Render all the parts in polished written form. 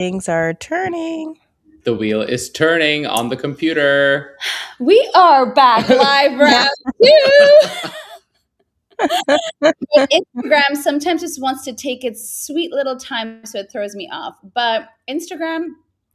Things are turning. The wheel is turning on the computer. We are back live round two. But Instagram sometimes just wants to take its sweet little time, so it throws me off. But Instagram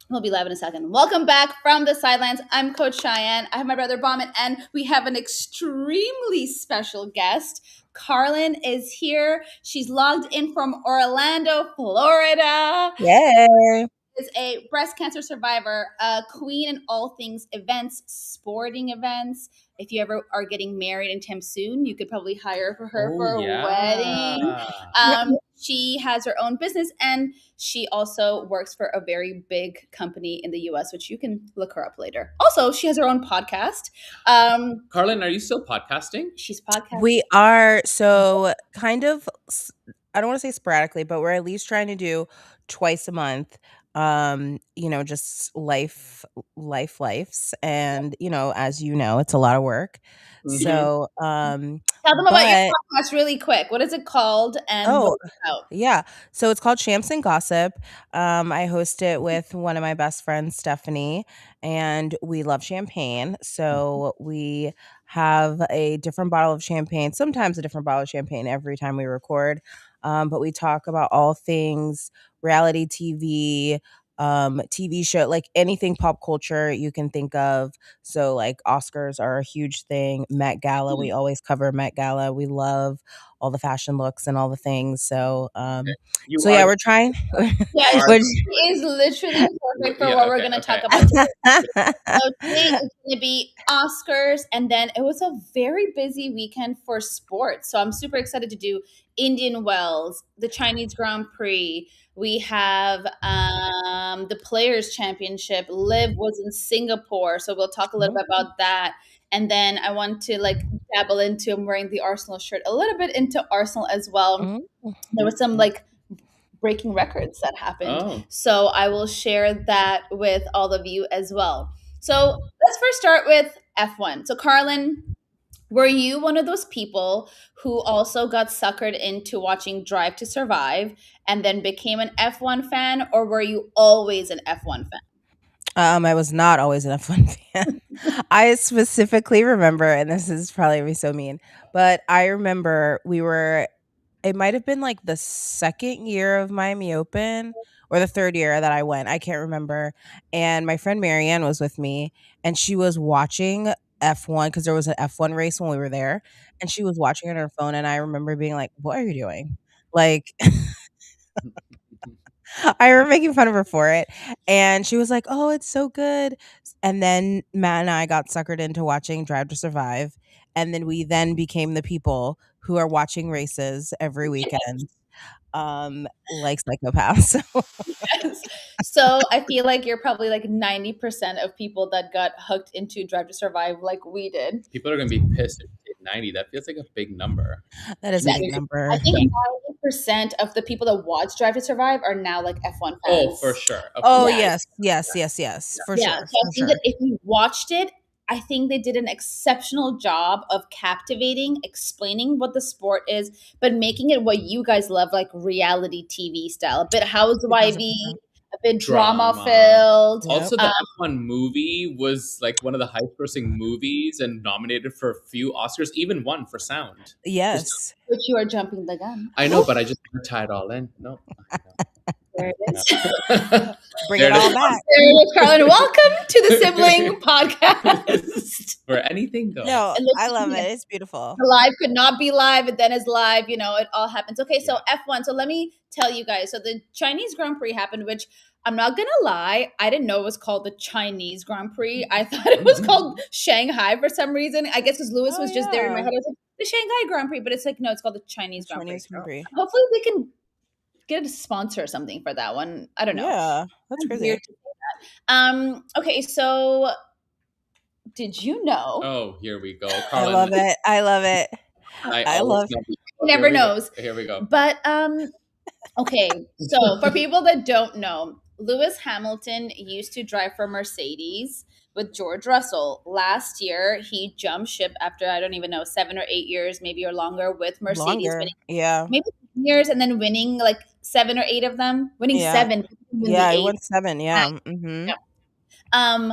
will be live in a second. Welcome back from the sidelines. I'm Coach Shayain. I have my brother Behmann, and we have an extremely special guest. Carlin is here. She's logged in from Orlando, Florida. Yay. Is a breast cancer survivor, a queen in all things events, sporting events. If you ever are getting married anytime soon, you could probably hire for her for a wedding. She has her own business, and she also works for a very big company in the US, which you can look her up later. Also, she has her own podcast. Carlin, are you still podcasting? She's podcasting. We are so kind of, I don't want to say sporadically, but we're at least trying to do twice a month. Just lives. And, as you know, it's a lot of work. Mhm. So, tell them about your podcast really quick. What is it called? And what it's about? Yeah. So it's called Champs and Gossip. I host it with one of my best friends, Stephanie, and we love champagne. So we have a different bottle of champagne, sometimes a different bottle of champagne every time we record. But we talk about all things reality TV show, like anything pop culture you can think of. So like Oscars are a huge thing. Met Gala, we always cover Met Gala. We love all the fashion looks and all the things. So we're trying. Yeah, she is literally perfect for what we're going to talk about today. So today is going to be Oscars, and then it was a very busy weekend for sports. So I'm super excited to do Indian Wells, the Chinese Grand Prix. We have the Players Championship. Liv was in Singapore, so we'll talk a little bit about that. And then I want to dabble into, I'm wearing the Arsenal shirt, a little bit into Arsenal as well. There was some breaking records that happened. So I will share that with all of you as well. So let's first start with F1. So Carlin, were you one of those people who also got suckered into watching Drive to Survive and then became an F1 fan, or were you always an F1 fan? I was not always an F1 fan. I specifically remember, and this is probably gonna be so mean, but I remember it might have been like the second year of Miami Open or the third year that I went. I can't remember. And my friend Marianne was with me, and she was watching F1 because there was an F1 race when we were there, and she was watching on her phone. And I remember being like, "What are you doing?" Like, I remember making fun of her for it. And she was like, "Oh, it's so good." And then Matt and I got suckered into watching Drive to Survive. And then we then became the people who are watching races every weekend, like psychopaths. Yes. So I feel like you're probably 90% of people that got hooked into Drive to Survive like we did. People are going to be pissed if you say 90. That feels like a big number. That is a big number. I think 90% of the people that watch Drive to Survive are now F1 fans. Oh, for sure. Yes. For sure. So I think that if you watched it, I think they did an exceptional job of captivating, explaining what the sport is, but making it what you guys love, like reality TV style, a bit housewifey, a bit drama filled. Also, the F1 movie was like one of the highest grossing movies and nominated for a few Oscars, even won for sound. Yes. Which you are jumping the gun. I know, but I just tie it all in. No. There it is. Bring it all back. There it is, Carlin. Welcome to the Sibling Podcast. Where anything goes. No, I love it. It's beautiful. The live could not be live, and then is live. It all happens. Okay, so F1. So let me tell you guys. So the Chinese Grand Prix happened, which I'm not going to lie, I didn't know it was called the Chinese Grand Prix. I thought it was called Shanghai for some reason. I guess because Lewis was just there in my head. I was like, the Shanghai Grand Prix, but it's no, it's called the Chinese Grand Prix. Hopefully we can get a sponsor or something for that one. I don't know. Yeah, that's crazy. Weird to say that. Okay, so did you know? Oh, here we go. Carlin. I love it. I love it. He never knows. Here we go. But okay, so for people that don't know, Lewis Hamilton used to drive for Mercedes with George Russell. Last year, he jumped ship after, I don't even know, 7 or 8 years, maybe or longer with Mercedes. Yeah. Maybe years and then winning 7 or 8 of them. Winning 7. win Yeah, the I eighth. won 7. Yeah. Yeah.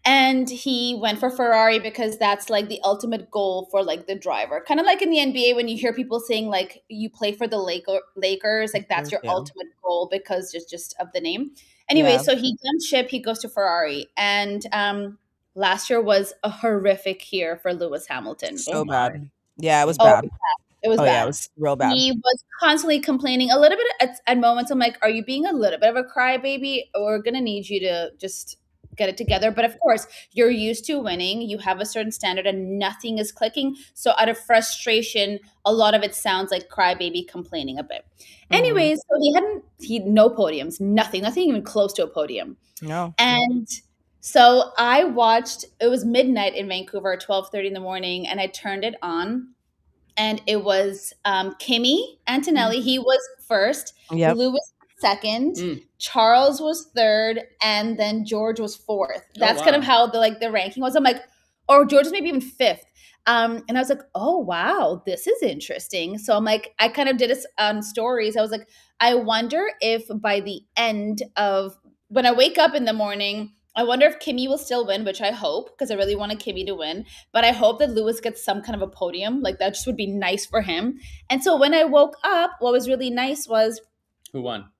And he went for Ferrari because that's like the ultimate goal for like the driver. Kind of like in the NBA when you hear people saying like you play for the Lakers, like that's your Yeah. ultimate goal because just of the name. Anyway, Yeah. so he jumped ship, he goes to Ferrari. And last year was a horrific year for Lewis Hamilton. So bad. Yeah, it was Oh, bad. it was Oh, yeah, it bad. was real bad. He was constantly complaining a little bit at moments. I'm like, are you being a little bit of a crybaby? We're going to need you to just get it together. But of course, you're used to winning. You have a certain standard and nothing is clicking. So out of frustration, a lot of it sounds like crybaby complaining a bit. Anyways, so he no podiums, nothing even close to a podium. No. And so I watched, it was midnight in Vancouver, 12:30 in the morning, and I turned it on. And it was Kimi Antonelli. He was first. Yep. Lewis second. Charles was third, and then George was fourth. That's kind of how the ranking was. I'm like, or George was maybe even fifth. And I was like, oh wow, this is interesting. So I'm like, I kind of did it on stories. I was like, I wonder if by the end of when I wake up in the morning, I wonder if Kimi will still win, which I hope, because I really wanted Kimi to win. But I hope that Lewis gets some kind of a podium. Like that just would be nice for him. And so when I woke up, what was really nice was who won?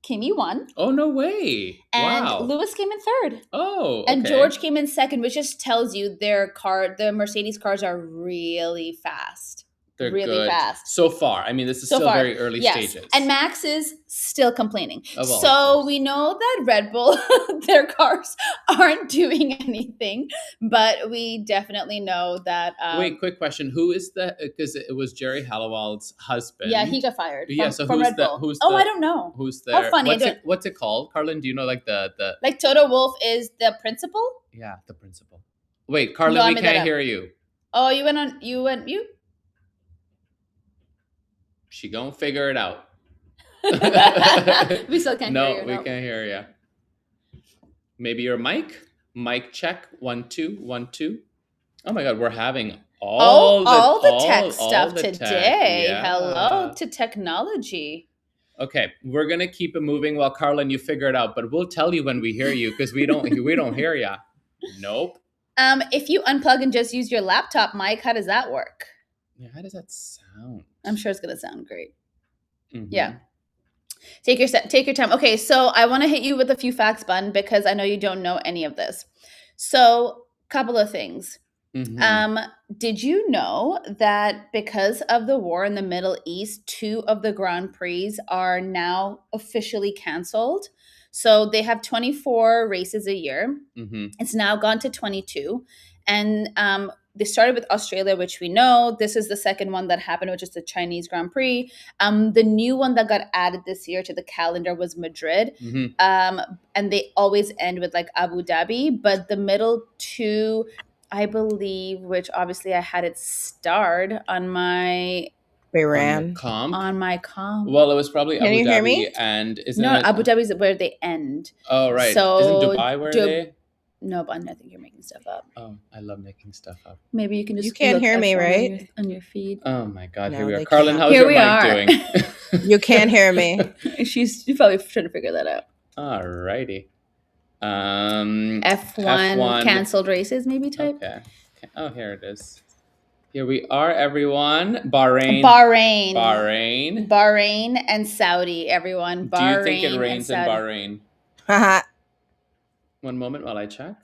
Kimi won. Oh, no way. And wow. Lewis came in third. Oh, okay. And George came in second, which just tells you the Mercedes cars are really fast. They're really good. fast. So far. I mean, this is still very early stages. And Max is still complaining. Well, so we know that Red Bull, their cars aren't doing anything, but we definitely know that. Wait, quick question. Who is because it was Jerry Halliwell's husband. Yeah, he got fired. So from who's Red Bull. Who's I don't know. Who's there? How funny. What's it called? Carlin, do you know like the Like Toto Wolff is the principal? Yeah, the principal. Wait, Carlin, we can't hear you. Oh, you went. She gonna figure it out. We still can't hear you. No, we can't hear you. Maybe your mic? Mic check. 1 2 1 2. Oh my God, we're having all the tech stuff today. Yeah. Hello to technology. Okay, we're gonna keep it moving while Carlin, you figure it out. But we'll tell you when we hear you because we don't hear you. Nope. If you unplug and just use your laptop mic, how does that work? Yeah, how does that sound? I'm sure it's gonna sound great. Mm-hmm. Yeah. Take your time. Okay, so I want to hit you with a few facts, Bun, because I know you don't know any of this. So, couple of things. Mm-hmm. Did you know that because of the war in the Middle East, 2 of the Grand Prix are now officially canceled? So they have 24 races a year. Mm-hmm. It's now gone to 22. And they started with Australia, which we know. This is the second one that happened, which is the Chinese Grand Prix. The new one that got added this year to the calendar was Madrid. Mm-hmm. And they always end with like Abu Dhabi. But the middle 2, I believe, which obviously I had it starred on my... Bahrain. On my comp. Well, it was probably Can Abu you Dhabi. Hear me? And isn't No, it... Abu Dhabi is where they end. Oh, right. So isn't Dubai where they... No, but I think you're making stuff up. Oh, I love making stuff up. Maybe you can just... You can't hear me, right? On your feed. Oh my God, no, here we are. Carlin, how's your mic doing? You can't hear me. She's probably trying to figure that out. All righty. F1 canceled races, maybe type. Okay. Oh, here it is. Here we are, everyone. Bahrain and Saudi, everyone. Do you think it rains in Bahrain? One moment while I check.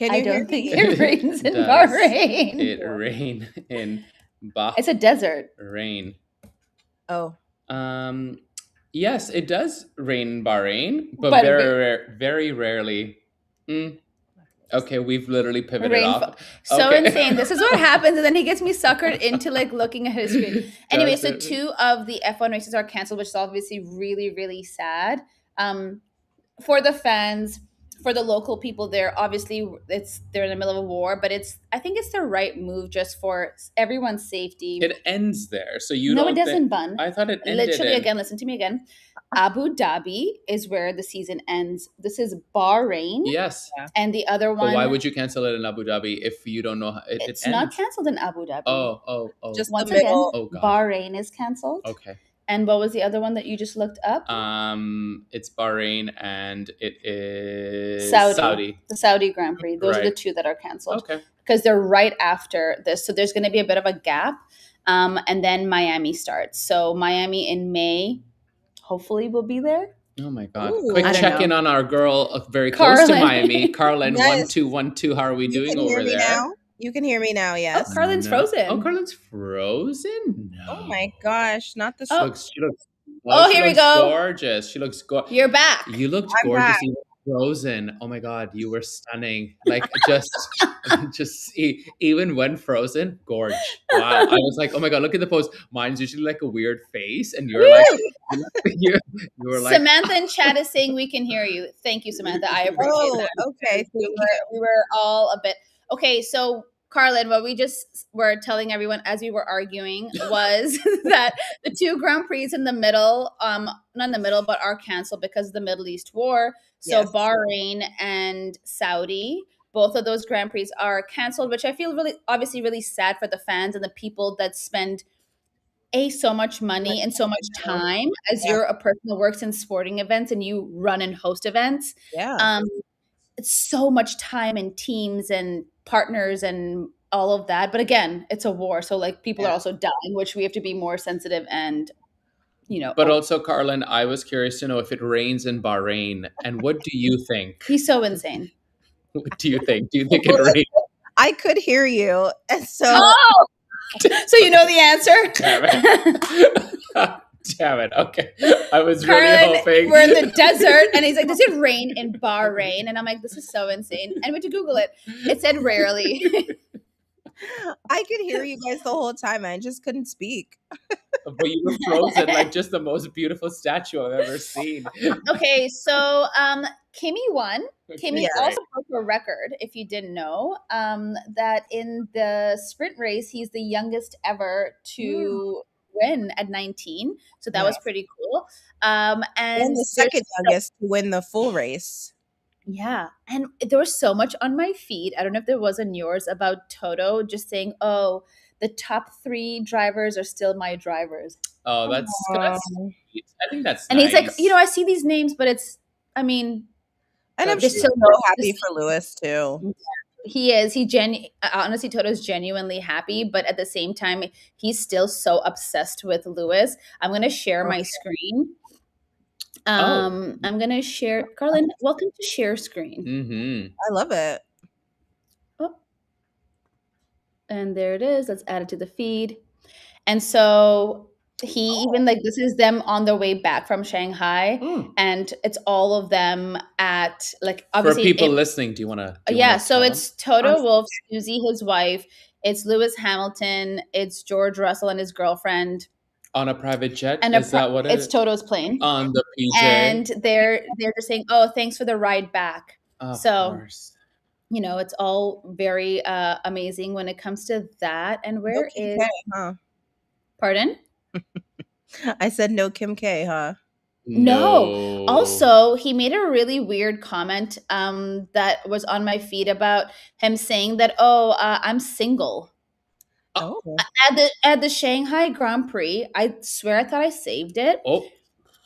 I don't think it rains in Bahrain. It rain in Bahrain. It's a desert. Rain. Oh. Yes, it does rain in Bahrain, but very rarely. Okay, we've literally pivoted off. So insane. This is what happens, and then he gets me suckered into like looking at his screen. Anyway, so 2 of the F1 races are canceled, which is obviously really, really sad. For the fans, for the local people there, obviously they're in the middle of a war, but I think it's the right move just for everyone's safety. It ends there, so No, it doesn't, Bun. I thought it ended. Literally, again, listen to me again. Abu Dhabi is where the season ends. This is Bahrain. Yes. And the other one. But why would you cancel it in Abu Dhabi if you don't know how it ends? It's not canceled in Abu Dhabi. Oh. Just once again, Bahrain is canceled. Okay. And what was the other one that you just looked up? It's Bahrain and it is Saudi. The Saudi Grand Prix. Those are the Right. two that are canceled. Okay. Because they're right after this. So there's going to be a bit of a gap. And then Miami starts. So Miami in May, hopefully we'll be there. Oh my God. Ooh. Quick I don't check know. in on our girl very close to Carlin. Miami. Carlin, Yes. 1212. How are we You doing can hear over me there? now? You can hear me now, yes. Oh, Carlin's frozen. Oh, Carlin's frozen? No. Oh my gosh, not the She looks Oh, here we go. Gorgeous. She looks gorgeous. You're back. You looked I'm gorgeous back. even frozen. Oh my God, you were stunning. Like just even when frozen, gorge. Wow. I was like, oh my God, look at the pose. Mine's usually like a weird face, and you're like you were like Samantha in chat is saying we can hear you. Thank you, Samantha. I appreciate that. Okay. We were all a bit okay. So, Carlin, what we just were telling everyone as we were arguing was that the two Grand Prix in the middle, not in the middle, but are canceled because of the Middle East war. So Yes. Bahrain and Saudi, both of those Grand Prix are canceled, which I feel obviously really sad for the fans and the people that spend so much money and so much time as you're a person that works in sporting events and you run and host events. Yeah. It's so much time and teams and partners and all of that. But again, it's a war. So like people are also dying, which we have to be more sensitive and, But also, Carlin, I was curious to know if it rains in Bahrain. And what do you think? He's so insane. What do you think? Do you think it rains? I could hear you. And so So you know the answer? Damn it. Damn it. Okay. I was really hoping. We're in the desert and he's like, does it rain in Bahrain? And I'm like, this is so insane. And we had to Google it. It said rarely. I could hear you guys the whole time. I just couldn't speak. But you were frozen like just the most beautiful statue I've ever seen. Okay, so Kimmy won. Kimmy Yes. also broke a record, if you didn't know, that in the sprint race, he's the youngest ever to win at 19. So that was pretty cool. And the second youngest to win the full race. Yeah. And there was so much on my feed. I don't know if there was on yours about Toto just saying, oh, the top 3 drivers are still my drivers. Oh, that's I think that's and nice. He's like, I see these names, but it's, I mean. And I'm They're so so happy for Lewis too. He is. Honestly, Toto's genuinely happy, but at the same time, he's still so obsessed with Lewis. I'm going to share my screen. I'm going to share. Carlin, welcome to share screen. Mm-hmm. I love it. Oh. And there it is. Let's add it to the feed. And so he even this is them on their way back from Shanghai, and it's all of them at obviously for people listening. Do you want to? So it's Toto Wolff, Susie, his wife. It's Lewis Hamilton. It's George Russell and his girlfriend on a private jet. And is that what it's Toto's plane on the PJ? And they're just saying, "Oh, thanks for the ride back." Of course. It's all very amazing when it comes to that. And where is? Pardon? I said no Kim K, huh? No. Also, he made a really weird comment that was on my feed about him saying that, I'm single. Oh. At the Shanghai Grand Prix, I swear I thought I saved it. Oh.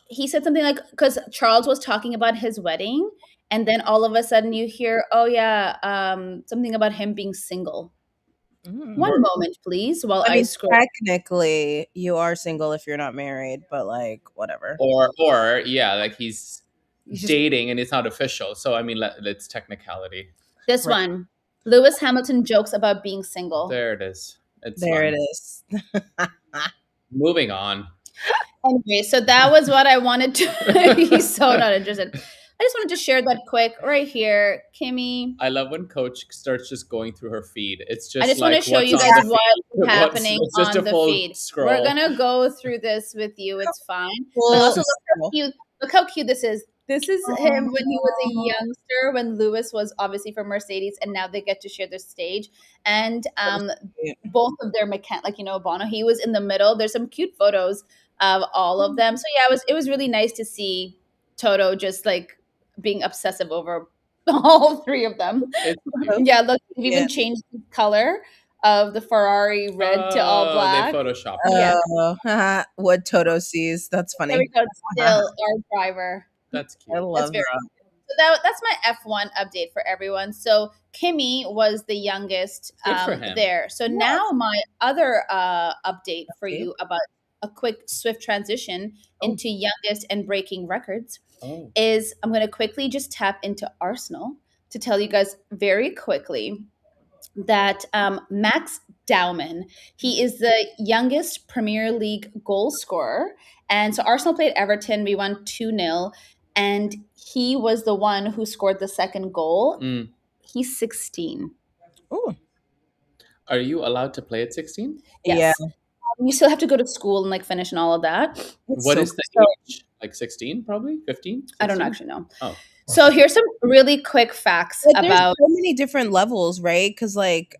He said something like, because Charles was talking about his wedding, and then all of a sudden you hear, something about him being single. One moment, please, while I scroll. Technically, you are single if you're not married, but whatever. Or he's dating and it's not official. So I mean, it's technicality. This one, Lewis Hamilton jokes about being single. There it is. It is. Moving on. Anyway, so that was what I wanted to. He's so not interested. I just wanted to share that quick right here, Kimmy. I love when Coach starts just going through her feed. It's just I just want to show you guys what's happening on the feed. Scroll. We're gonna go through this with you. It's fine. But also look how cute this is. This is him when he was a youngster, when Lewis was obviously for Mercedes, and now they get to share the stage. And both of their Bono, he was in the middle. There's some cute photos of all of them. So yeah, it was really nice to see Toto just being obsessive over all 3 of them. Yeah, look, he even changed the color of the Ferrari red to all Oh, they black. photoshopped it. Yeah. Oh, what Toto sees. That's There we funny. go. Still our driver. That's I cute. That's love very that. so that's my F1 update for everyone. So Kimmy was the youngest Good for him. there. So Yes. now my other update for Okay. you about a quick swift transition into youngest and breaking records Oh. is I'm going to quickly just tap into Arsenal to tell you guys very quickly that Max Dowman, he is the youngest Premier League goal scorer. And so Arsenal played Everton. We won 2-0. And he was the one who scored the second goal. Mm. He's 16. Ooh. Are you allowed to play at 16? Yes. You still have to go to school and like finish and all of that. What is the age? Like 16, probably 15? 16? I don't actually know. Oh. So here's some really quick facts There's about so many different levels, right? Because like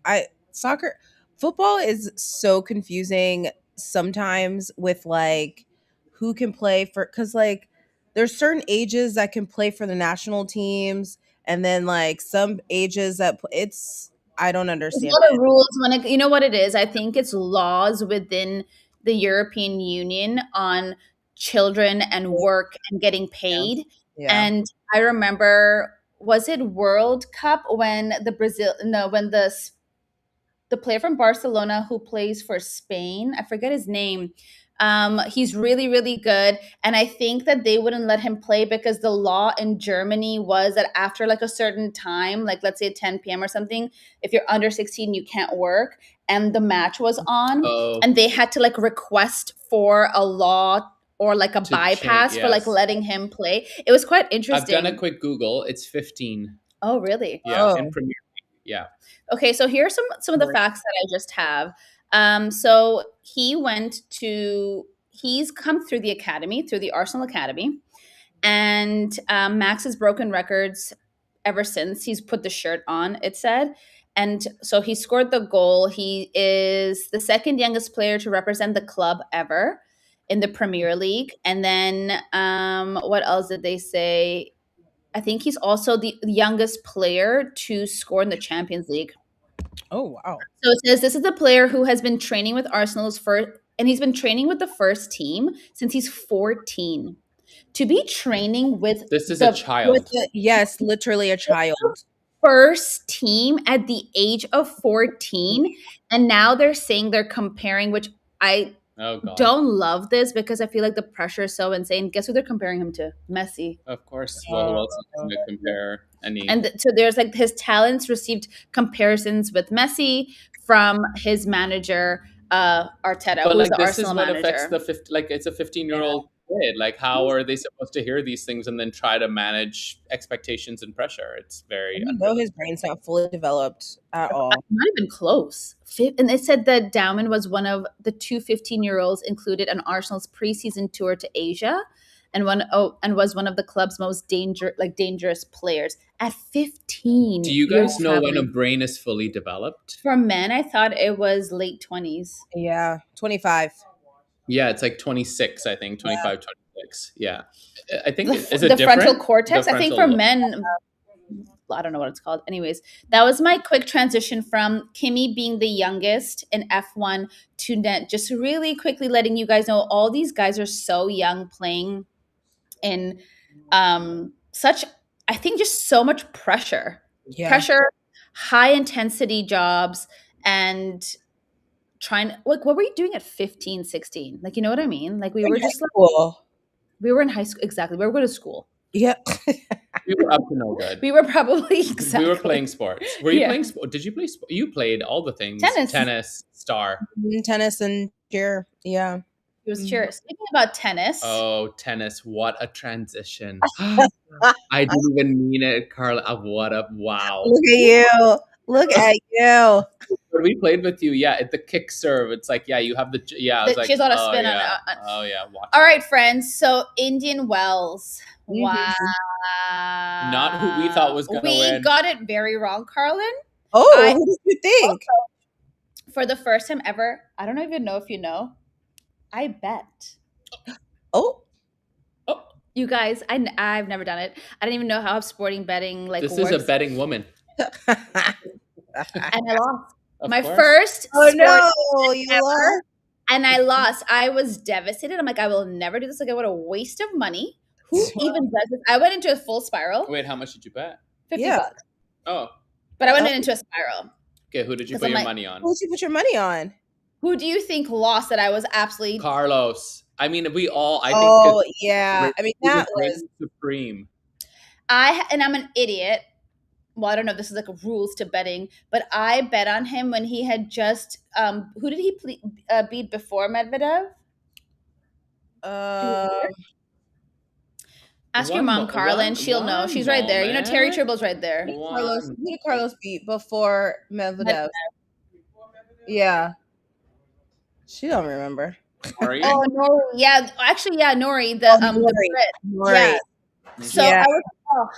football is so confusing sometimes with like who can play for, because like there's certain ages that can play for the national teams, and then like some ages that it's I don't there's understand a lot it. of rules when it, you know what it is. I think it's laws within the European Union on children and work and getting paid. Yeah. And I remember, was it World Cup when the player from Barcelona who plays for Spain, I forget his name. He's really, really good. And I think that they wouldn't let him play because the law in Germany was that after like a certain time, like let's say 10 p.m. or something, if you're under 16, you can't work. And the match was on. Oh. And they had to like request for a law or like a To bypass change, for like yes. letting him play. It was quite interesting. I've done a quick Google. It's 15. Oh, really? Yeah, in Premier League. Yeah. Okay, so here are some of the facts that I just have. So he's come through the academy, through the Arsenal Academy, and Max has broken records ever since he's put the shirt on, it said. And so he scored the goal. He is the second youngest player to represent the club ever in the Premier League. And then what else did they say? I think he's also the youngest player to score in the Champions League. Oh wow. So it says this is the player who has been training with Arsenal's first, and he's been training with the first team since he's 14. To be training with This is a child. Yes, literally a child. First team at the age of 14, and now they're saying they're comparing, which I don't love this because I feel like the pressure is so insane. Guess who they're comparing him to? Messi. Of course. Well, who else is going to compare any? And so there's like his talents comparisons with Messi from his manager, Arteta, But who's like the this Arsenal is what manager. affects like it's a 15-year-old kid. Like how are they supposed to hear these things and then try to manage expectations and pressure? It's very You know his brain's not fully developed at all. Not even close. And they said that Dowman was one of the two 15-year-olds included on Arsenal's preseason tour to Asia, and was one of the club's most dangerous players at 15. Do you guys know when a brain is fully developed? For men, I thought it was late 20s. Yeah, 25. Yeah, it's like 26, I think, 25, 26. Yeah. I think the frontal cortex. I think for men, I don't know what it's called. Anyways, that was my quick transition from Kimmy being the youngest in F1 to just really quickly letting you guys know all these guys are so young playing in such, I think, just so much pressure. Yeah. Pressure, high intensity jobs, and trying, like, what were you doing at 15, 16? Like, you know what I mean? Like, we were just like, we were in high school. Exactly. We were going to school. Yeah. We were up to no good. We were probably We were playing sports. Were you playing sport? Did you play sport? You played all the things. Tennis, star. Tennis and cheer. Yeah. It was cheer. Speaking about tennis. Oh, tennis. What a transition. I didn't even mean it, Carla. What a wow. Look at you. Look at you. When we played with you, at the kick serve, it's like, you have I was like, she's on a spin on it. Oh, yeah. Watch all right, friends. So, Indian Wells. Wow. Not who we thought was going to win. We got it very wrong, Carlin. Oh, who did you think? For the first time ever, I don't even know if you know, I bet. Oh. You guys, I've never done it. I don't even know how sporting betting this works. Is a betting woman. And I lost. Of My course. first Oh sport no, you ever, lost. and I lost. I was devastated. I'm like, I will never do this again. What a waste of money. Who even does this? I went into a full spiral. Wait, how much did you bet? 50 Yeah. bucks. Oh, But I went into a spiral. okay. Who did you 'Cause put I'm your like, money on? Who did you put your money on? Who do you think lost that I was absolutely Carlos. I mean, we all. I think. Oh yeah. I mean he that reigning was supreme. and I'm an idiot. Well, I don't know if this is like rules to betting, but I bet on him when he had just who did he beat before Medvedev? Ask your mom, Carlin. She'll know. She's right there. You know, Terry Tribble's right there. Who did Carlos beat before Medvedev? Yeah. She don't remember. Are you? Oh, Nori. Yeah, actually, yeah, Nori. The Brit. Nori. Yeah. So Yeah. I was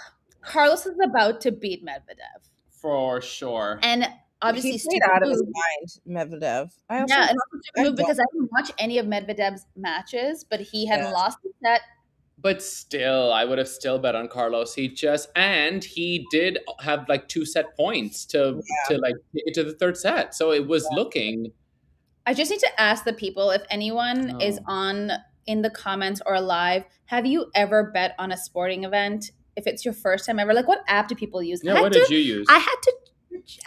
Carlos is about to beat Medvedev For sure. and obviously He played out of his mind, Medvedev. And also stupid move because I didn't watch any of Medvedev's matches, but he hadn't lost the set. But still, I would have still bet on Carlos. He did have like 2 set points to like take it to the third set. So it was looking. I just need to ask the people if anyone is in the comments or live. Have you ever bet on a sporting event? If it's your first time ever, like what app do people use? Yeah, what did you use? I had to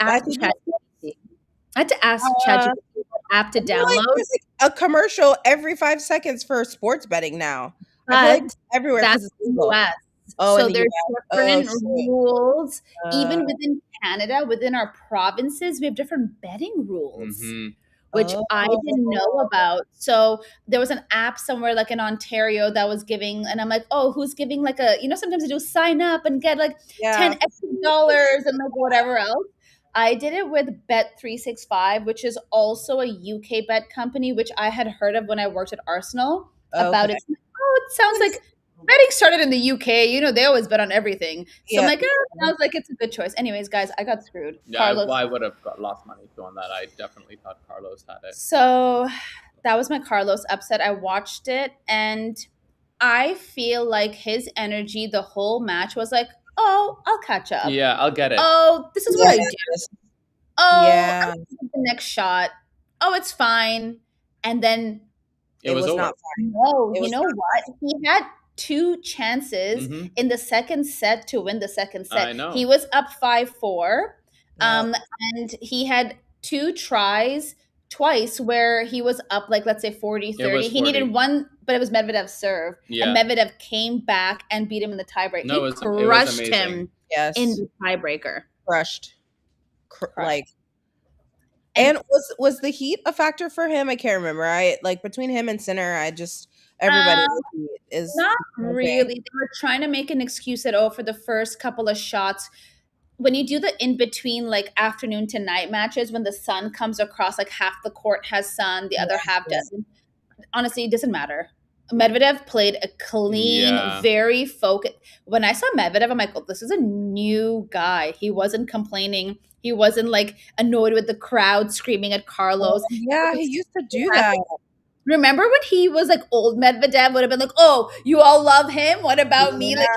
ask ChatGPT. I had to ask ChatGPT what app to download. Like there's like a commercial every 5 seconds for sports betting now. I feel like everywhere that's it's legal. US. Oh, so there's US. different rules. Even within Canada, within our provinces, we have different betting rules. Which I didn't know about. So there was an app somewhere like in Ontario that was giving, and I'm like, oh, who's giving like sometimes they do sign up and get like 10 extra dollars and like whatever else. I did it with Bet365, which is also a UK bet company, which I had heard of when I worked at Arsenal about it. Oh, it sounds like betting started in the UK. You know, they always bet on everything. So I'm like, I was like, it's a good choice. Anyways, guys, I got screwed. Yeah, I would have lost money too on that. I definitely thought Carlos had it. So that was my Carlos upset. I watched it, and I feel like his energy the whole match was like, oh, I'll catch up. Yeah, I'll get it. Oh, this is what I do. Oh, I'll the next shot. Oh, it's fine. And then it was over. Not fine. No, you know what? He had 2 chances in the second set to win the second set. I know. He was up 5-4. And he had 2 tries twice where he was up like let's say 40-30. He needed one, but it was Medvedev's serve. And Medvedev came back and beat him in the tiebreaker. No, he crushed him in the tiebreaker. Crushed. Like and was the heat a factor for him? I can't remember. Like between him and Sinner, everybody is not really. They were trying to make an excuse that for the first couple of shots, when you do the in between like afternoon to night matches, when the sun comes across, like half the court has sun, the other half doesn't. Honestly, it doesn't matter. Medvedev played a clean, very focused. When I saw Medvedev, I'm like, oh, this is a new guy. He wasn't complaining. He wasn't like annoyed with the crowd screaming at Carlos. Yeah, he used to do that. Remember when he was like old Medvedev would have been like, oh, you all love him? What about me? Like,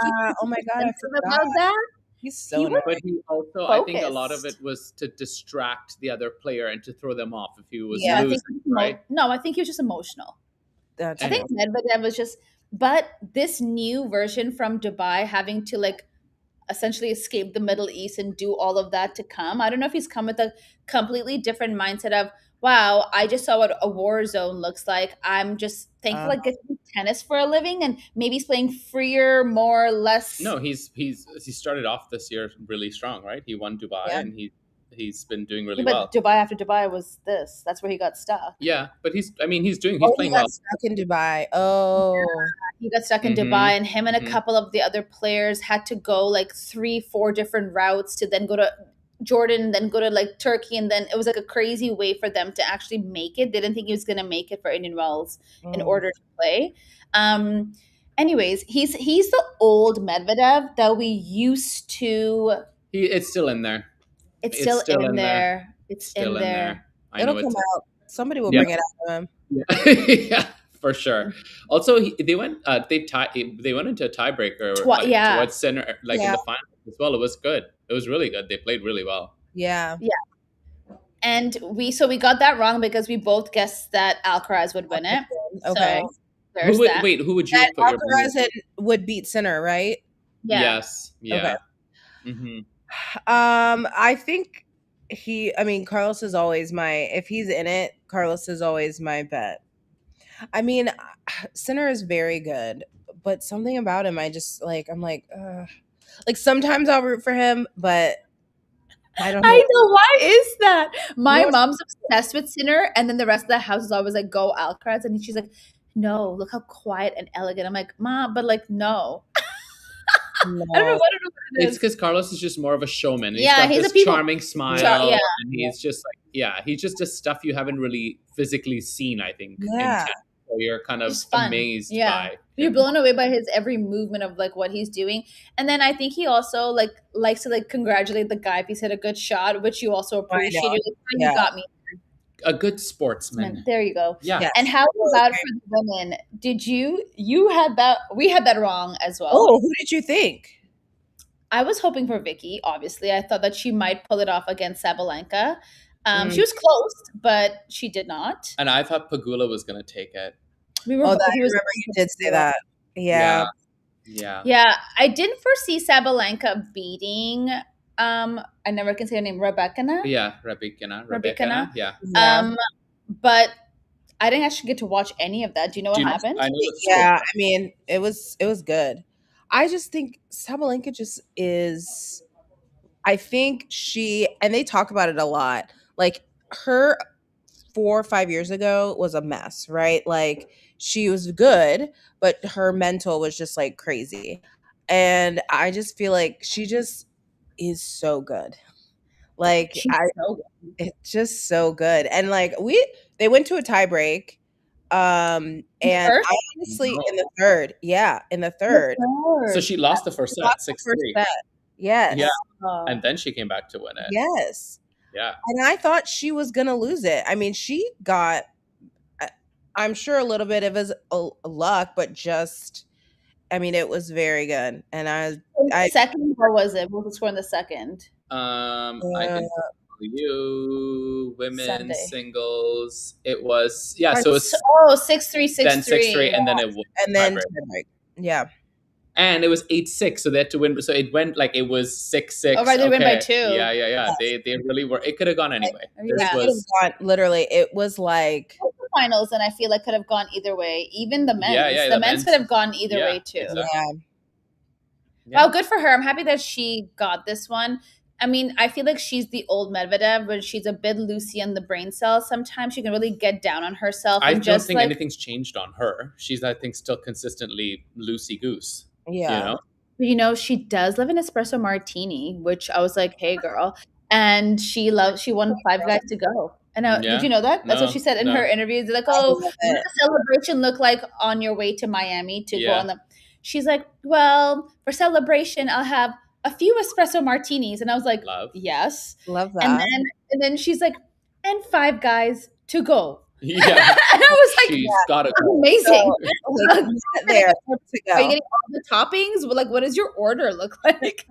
oh my God, I forgot about that. He's so but he also, I think a lot of it was to distract the other player and to throw them off if he was losing, right? No, I think he was just emotional. I think Medvedev was just, but this new version from Dubai having to like essentially escape the Middle East and do all of that to come. I don't know if he's come with a completely different mindset of, wow, I just saw what a war zone looks like. I'm just thankful I get to do tennis for a living, and maybe he's playing freer, more, less. No, he started off this year really strong, right? He won Dubai and he's been doing really well. Dubai after Dubai was this. That's where he got stuck. Yeah, but he's playing well. Stuck in Dubai. Oh. Yeah, he got stuck in Dubai, and him and a couple of the other players had to go like 3-4 different routes to then go to Jordan, then go to like Turkey, and then it was like a crazy way for them to actually make it. They didn't think he was going to make it for Indian Wells in order to play. Anyways, he's the old Medvedev that we used to. It's still in there. It's still in there. It's still in there. It'll come out. Somebody will bring it out of him. Yeah, for sure. Also, they went into a tiebreaker towards Sinner, in the final as well. It was good. It was really good. They played really well. Yeah. And we got that wrong because we both guessed that Alcaraz would win it. Okay. So there's that. Who would you That put your Alcaraz would beat Sinner, right? Yeah. Yes. Yeah. Mm-hmm. I think Carlos is always if he's in it, Carlos is always my bet. I mean, Sinner is very good, but something about him, I'm like, sometimes I'll root for him, but I don't know. I know, why is that? My mom's obsessed with Sinner, and then the rest of the house is always like, go Alcaraz, and she's like, no, look how quiet and elegant. I'm like, Mom, but like, no. No. I don't know what it is. It's because Carlos is just more of a showman. He's Yeah, got he's this charming smile, yeah. and he's just like, he's just does stuff you haven't really physically seen, I think. Yeah. So you're kind of Just fun. amazed Yeah. by. You're blown away by his every movement of like what he's doing. And then I think he also like likes to like congratulate the guy if he's hit a good shot, which you also appreciate. You're like, you got me. A good sportsman. There you go. Yeah. And how about for the women? Did you had that? We had that wrong as well. Oh, who did you think? I was hoping for Vicky. Obviously, I thought that she might pull it off against Sabalenka. She was close, but she did not. And I thought Pagula was going to take it. I remember you did say that. Yeah. I didn't foresee Sabalenka beating. I never can say her name. Rebecca. Yeah, Rebecca. Yeah. But I didn't actually get to watch any of that. Do you know what happened? I know I mean, it was good. I just think Sabalenka just is. I think and they talk about it a lot. Like her 4 or 5 years ago was a mess, right? Like she was good, but her mental was just like crazy. And I just feel like she just is so good. Like it's just so good. And like they went to a tie break. And I honestly in the third. Yeah, in the third. So she lost the first set, 6-3. Yes. Yeah. And then she came back to win it. Yes. Yeah. And I thought she was going to lose it. I mean, she got, I'm sure a little bit of his luck, but just, I mean, it was very good. And second, what was it? What was the score in the second? I can tell you, women singles. It was, so it's 6-3, 6-3. Then 6-3, and then it was. And then, yeah. And it was 8-6, so they had to win. So it went like it was 6-6. Oh, right, they win by 2. Yeah. Yes. They really were. It could have gone anyway. Literally, it was like finals, and I feel like could have gone either way. Even the men's, the men's could have gone either way too. Exactly. Well, good for her. I'm happy that she got this one. I mean, I feel like she's the old Medvedev, but she's a bit loosey on the brain cells. Sometimes she can really get down on herself. I don't think anything's changed on her. She's, I think, still consistently loosey goose. Yeah. She does live an espresso martini, which I was like, hey, girl. And she won 5 guys to go. And did you know that? That's what she said in her interviews. Like, what does the celebration look like on your way to Miami to go on them? She's like, well, for celebration, I'll have a few espresso martinis. And I was like, yes. Love that. And then she's like, and 5 guys to go. Yeah. And I was like, she's got it. Amazing. There to go. Are you getting all the toppings? Like, what does your order look like?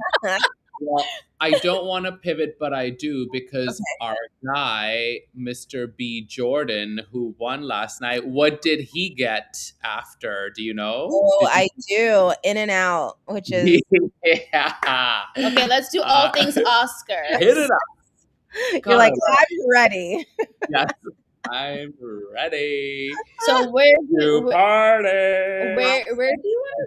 Well, I don't want to pivot, but I do, because our guy, Mr. B. Jordan, who won last night, what did he get after? Do you know? Oh, I do. In and Out, which is... Yeah. Okay, let's do all things Oscar. Hit it up. You're like, I'm ready. Yes, I'm ready. So where do you want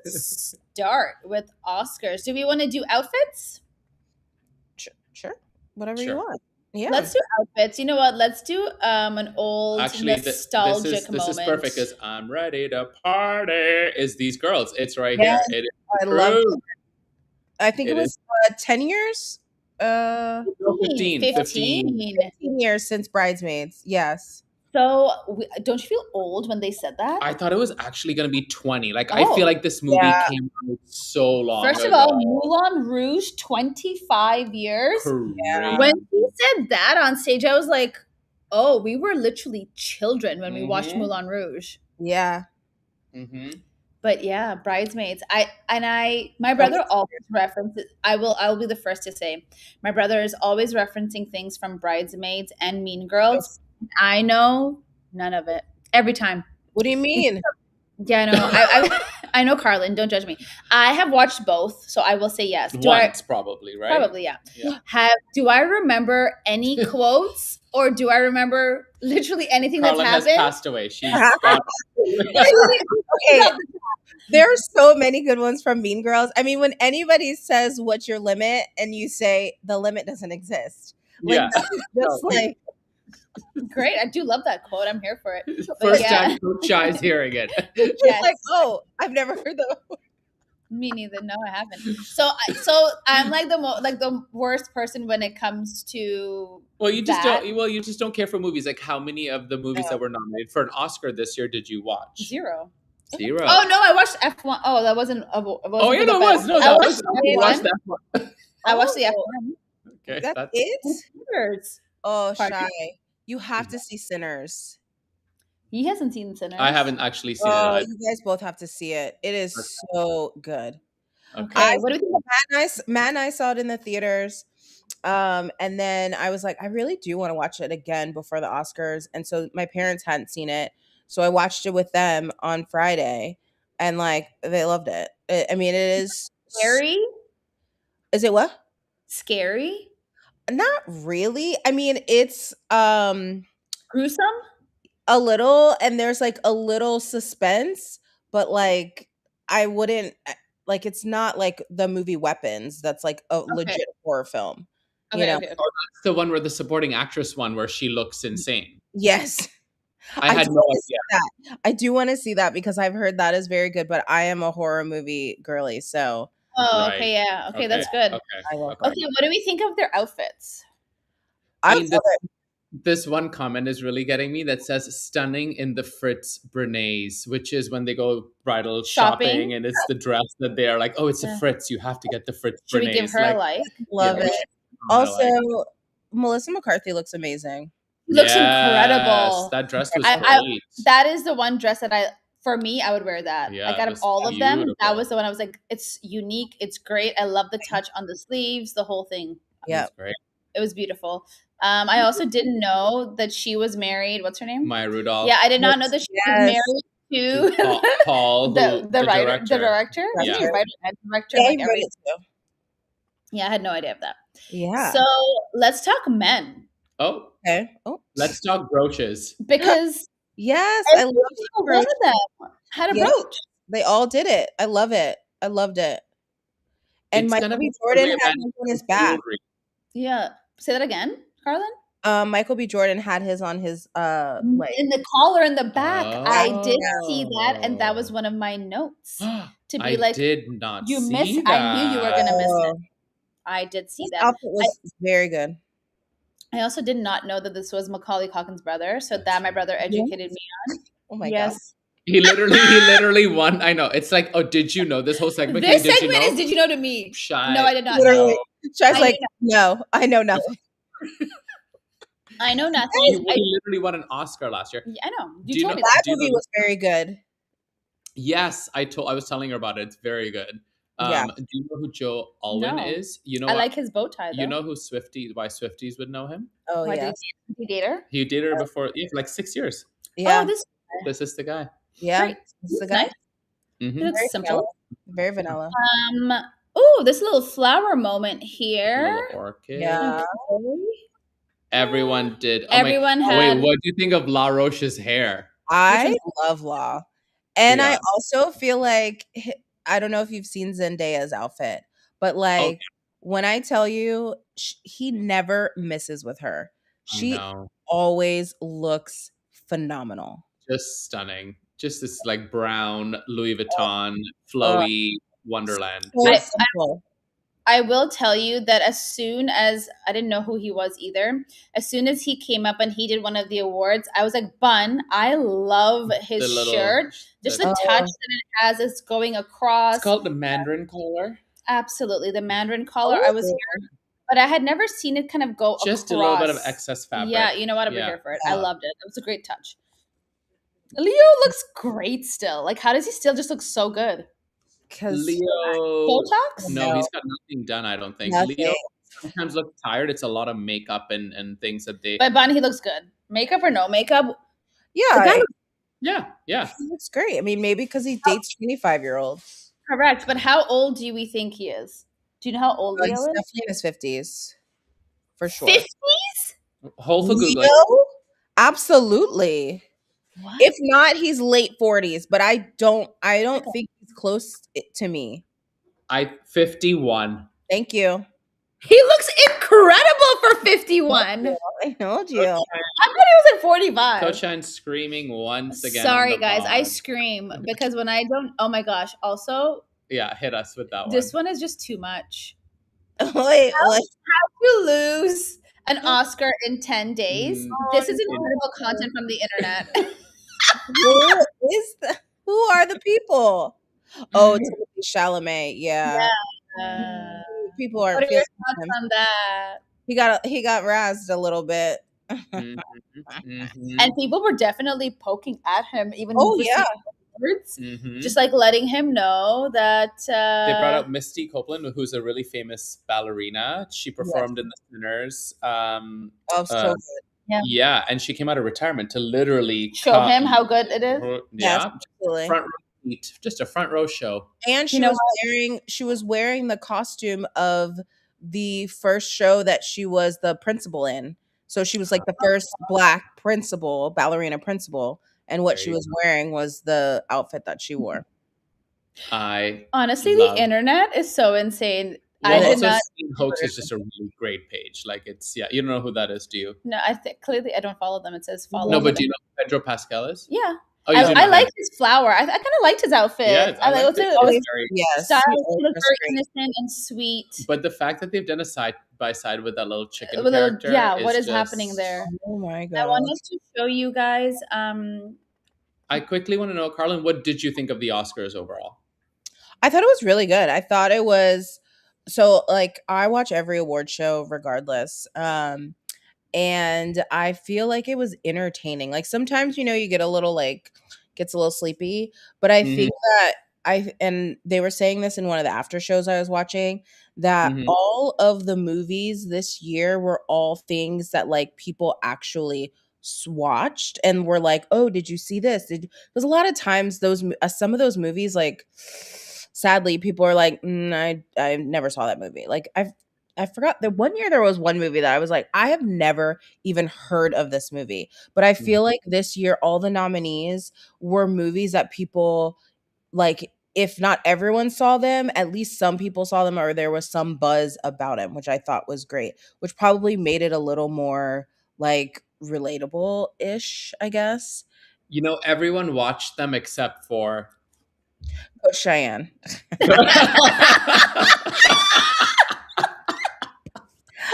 to start with Oscars? Do we want to do outfits? Sure. Whatever you want. Yeah. Let's do outfits. You know what? Let's do an old nostalgic moment. This is perfect, because I'm ready to party. Is these girls? It's right here. It is love it. I think it was 10 years. 15 years since Bridesmaids. Yes. So don't you feel old when they said that? I thought it was actually going to be 20. Like, I feel like this movie came out so long First of all, Moulin Rouge, 25 years. Yeah. When he said that on stage, I was like, oh, we were literally children when we watched Moulin Rouge. Yeah. Mm-hmm. But yeah, Bridesmaids. My brother always references. I will be the first to say, my brother is always referencing things from Bridesmaids and Mean Girls. I know none of it every time. What do you mean? Yeah, no, I know, Carlin. Don't judge me. I have watched both, so I will say yes. Once, probably, right? Probably, yeah. Do I remember any quotes, or do I remember literally anything Carlin that's has happened? passed away. She's gone. Okay, there are so many good ones from Mean Girls. I mean, when anybody says what's your limit and you say the limit doesn't exist. Like, Yeah. just like Great. I do love that quote. I'm here for it. First time Coach Shy is hearing it. Yes. Like, oh, I've never heard that. Me neither. No, I haven't. So I'm like the worst person when it comes to. Well, you just don't care for movies. Like, how many of the movies that were nominated for an Oscar this year did you watch? Zero. Oh no, I watched F1. Oh, that wasn't. Oh yeah, no, it was. No, that was. I watched that one. I watched the F1. Okay, that's it. Oh, Shy, you have to see Sinners. He hasn't seen Sinners. I haven't actually seen it. You guys both have to see it. It is so good. Okay. What do you think? Matt and I saw it in the theaters. And then I was like, I really do want to watch it again before the Oscars. And so my parents hadn't seen it. So I watched it with them on Friday. And like, they loved it. I mean, it is scary. Is it what? Scary? Not really. I mean, it's gruesome? A little, and there's like a little suspense, but like I wouldn't like it's not like the movie Weapons that's like a legit horror film. You know? Oh, that's the one where the supporting actress one where she looks insane. Yes. I had no idea. That. I do want to see that because I've heard that is very good, but I am a horror movie girly, so. Oh, right. Okay, yeah. Okay, that's good. Okay, what do we think of their outfits? I mean, this one comment is really getting me that says stunning in the Fritz Bernays, which is when they go bridal shopping and it's the dress that they're like, oh, it's a Fritz. You have to get the Fritz Bernays. Should we give her a like? Love it. Also, Melissa McCarthy looks amazing. Looks incredible. That dress was great. That is the one dress that for me, I would wear that. Yeah, like out of all of them, that was the one I was like, it's unique. It's great. I love the touch on the sleeves, the whole thing. Yeah. It was beautiful. I also didn't know that she was married. What's her name? Maya Rudolph. Yeah, I did not know that she was married to Paul, the writer, the director. Yeah. Writer and director. Yeah, I had no idea of that. Yeah. So let's talk men. Oh. Okay. Oh. Let's talk brooches. Because yes, I love one of them had a brooch. They all did it. I love it. I loved it. And Michael B. Jordan had his on his back. Yeah. Say that again, Carlin. Michael B. Jordan had his on his like in the collar in the back. I did see that, and that was one of my notes. To be I did not you see missed. that. I knew you were gonna miss it. I did see that. Outfit was very good. I also did not know that this was Macaulay Culkin's brother, so that my brother educated me on. Oh my god. He literally won. I know. It's like, oh, did you know this whole segment? This segment is did you know to me? Shy. No, I did not know. Shy's like, no, I know nothing. I know nothing. He literally won an Oscar last year. Yeah, I know. You told me that movie was very good. Yes, I was telling her about it. It's very good. Yeah. Do you know who Joe Alwyn is? You know, I like his bow tie. Though. You know who why Swifties would know him? Oh yeah. Did he date her? He dated her before, for like 6 years. Yeah. Oh, this is the guy. Yeah, this is the guy. Nice. Mm-hmm. He looks very simple, vanilla. Very vanilla. Oh, this little flower moment here. Little orchid. Yeah. Okay. Everyone did. Everyone had. Wait, what do you think of La Roche's hair? I love La, and I also feel like I don't know if you've seen Zendaya's outfit, but like when I tell you, he never misses with her. She always looks phenomenal. Just stunning. Just this like brown Louis Vuitton flowy wonderland. I will tell you that as soon as I didn't know who he was either, as soon as he came up and he did one of the awards, I was like, Bun, I love his shirt. Just the touch that it has is going across. It's called the Mandarin collar. Absolutely. The Mandarin collar. I was here, but I had never seen it kind of go just across. A little bit of excess fabric. Yeah, you know what? I'm here for it. I loved it. It was a great touch. Leo looks great still. Like, how does he still just look so good? Because Leo. Botox? No, No. he's got nothing done, I don't think. Nothing. Leo sometimes looks tired. It's a lot of makeup and things that they. But Bonnie, he looks good. Makeup or no makeup? The Yeah, guy looks Yeah. he looks great. I mean, maybe because he dates 25-year-olds. correct. But how old do we think he is? Do you know how old He's Leo is? definitely in his 50s. For sure. 50s? Hold for Googling. Leo? Absolutely. What? If not, he's late 40s, but I don't think he's close to me. 51. Thank you. He looks incredible for 51. I told you. I thought he was at 45. Coach Shayain screaming once again. Sorry, on the guys. I pod. scream because when I don't. Oh my gosh. Also, Yeah, hit us with that this one. one is just too much. Wait, You lose an Oscar in 10 days. This is Mm. incredible content from the internet. who are the people? Oh, Timothy Chalamet. Yeah. People are What are your feeling thoughts him. on that? He got razzed a little bit. Mhm. And people were definitely poking at him, even Oh with yeah. words, Mhm. just like letting him know that They brought up Misty Copeland, who's a really famous ballerina. She performed in the Sinners. Oh, so good. Yeah, and she came out of retirement to literally show him how good it is. Yes, Yeah, absolutely. front row seat, just a front row show. And she was wearing the costume of the first show that she was the principal in. So she was like the first black ballerina principal, and what she was wearing was the outfit that she wore. Honestly, the internet is so insane. Well, I did also not. Scene Hoax is just a really great page. Like it's you don't know who that is, do you? No, I think clearly I don't follow them. It says follow. No, but do you know who Pedro Pascal is? Yeah. Oh, you do know I him. like his flower. I kind of liked his outfit. Yeah, I liked it. it was Yes. style. he He looked was very great. innocent and sweet. But the fact that they've done a side by side with that little chicken With a little- character, yeah, what is just happening there? Oh my I god. wanted to show you guys. I quickly want to know, Carlin, what did you think of the Oscars overall? I thought it was really good. I thought it was so like I watch every award show regardless. And I feel like it was entertaining. Like sometimes, you get a little gets a little sleepy, but I think that and they were saying this in one of the after shows I was watching, that all of the movies this year were all things that like people actually watched and were like, oh, did you see this? Because a lot of times some of those movies, like sadly, people are like, I never saw that movie. Like I forgot that one year there was one movie that I was like, I have never even heard of this movie. But I feel like this year, all the nominees were movies that people, like, if not everyone saw them, at least some people saw them or there was some buzz about them, which I thought was great, which probably made it a little more like relatable-ish, I guess. Everyone watched them except for Coach Cheyenne.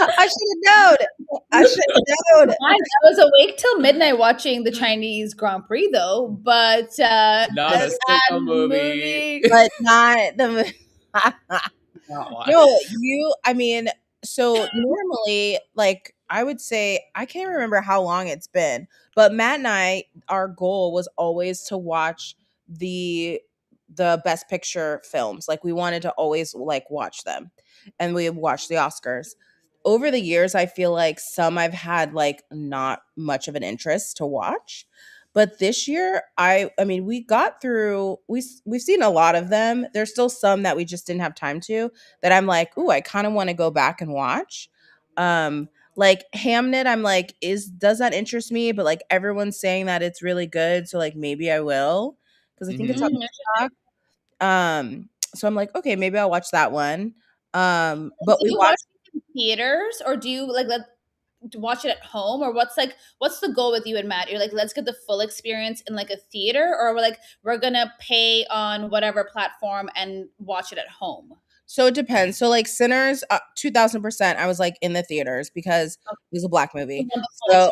I should have known. I was awake till midnight watching the Chinese Grand Prix, though. But not a single movie. But not the No, I mean, so normally, like, I would say, I can't remember how long it's been, but Matt and I, our goal was always to watch the Best Picture films. Like, we wanted to always like watch them, and we watched the Oscars. Over the years, I feel like some I've had like not much of an interest to watch. But this year, I mean, we got through. We've seen a lot of them. There's still some that we just didn't have time to. That I'm like, ooh, I kind of want to go back and watch. Like Hamnet, I'm like, does that interest me? But like everyone's saying that it's really good, so like maybe I will because I think it's on TikTok. So I'm like, okay, maybe I'll watch that one. But we watched in theaters, or do you like to watch it at home, or what's the goal with you and Matt? You're like, let's get the full experience in like a theater, or we're gonna pay on whatever platform and watch it at home. So it depends. So like Sinners, 2000%, I was like in the theaters because it was a Black movie. So,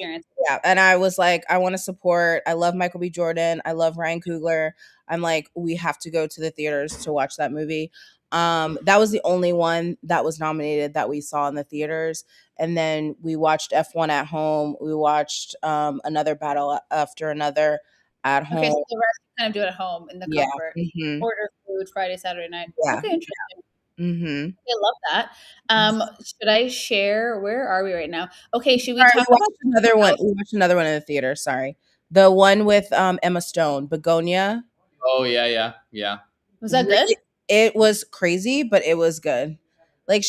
yeah, and I was like, I want to support. I love Michael B. Jordan. I love Ryan Coogler. I'm like, we have to go to the theaters to watch that movie. That was the only one that was nominated that we saw in the theaters. And then we watched F1 at home. We watched another battle after another at Okay, home. so the rest you kind of do at home in the Yeah. comfort. Mhm. Order food Friday, Saturday night. Yeah. Okay, interesting. Mhm. I love that. Should I share? Where are we right now? Okay, should we Sorry, talk we about watched another one. We watched another one in the theater. Sorry, the one with Emma Stone, Begonia. Oh yeah. Was that good? It was crazy, but it was good. Like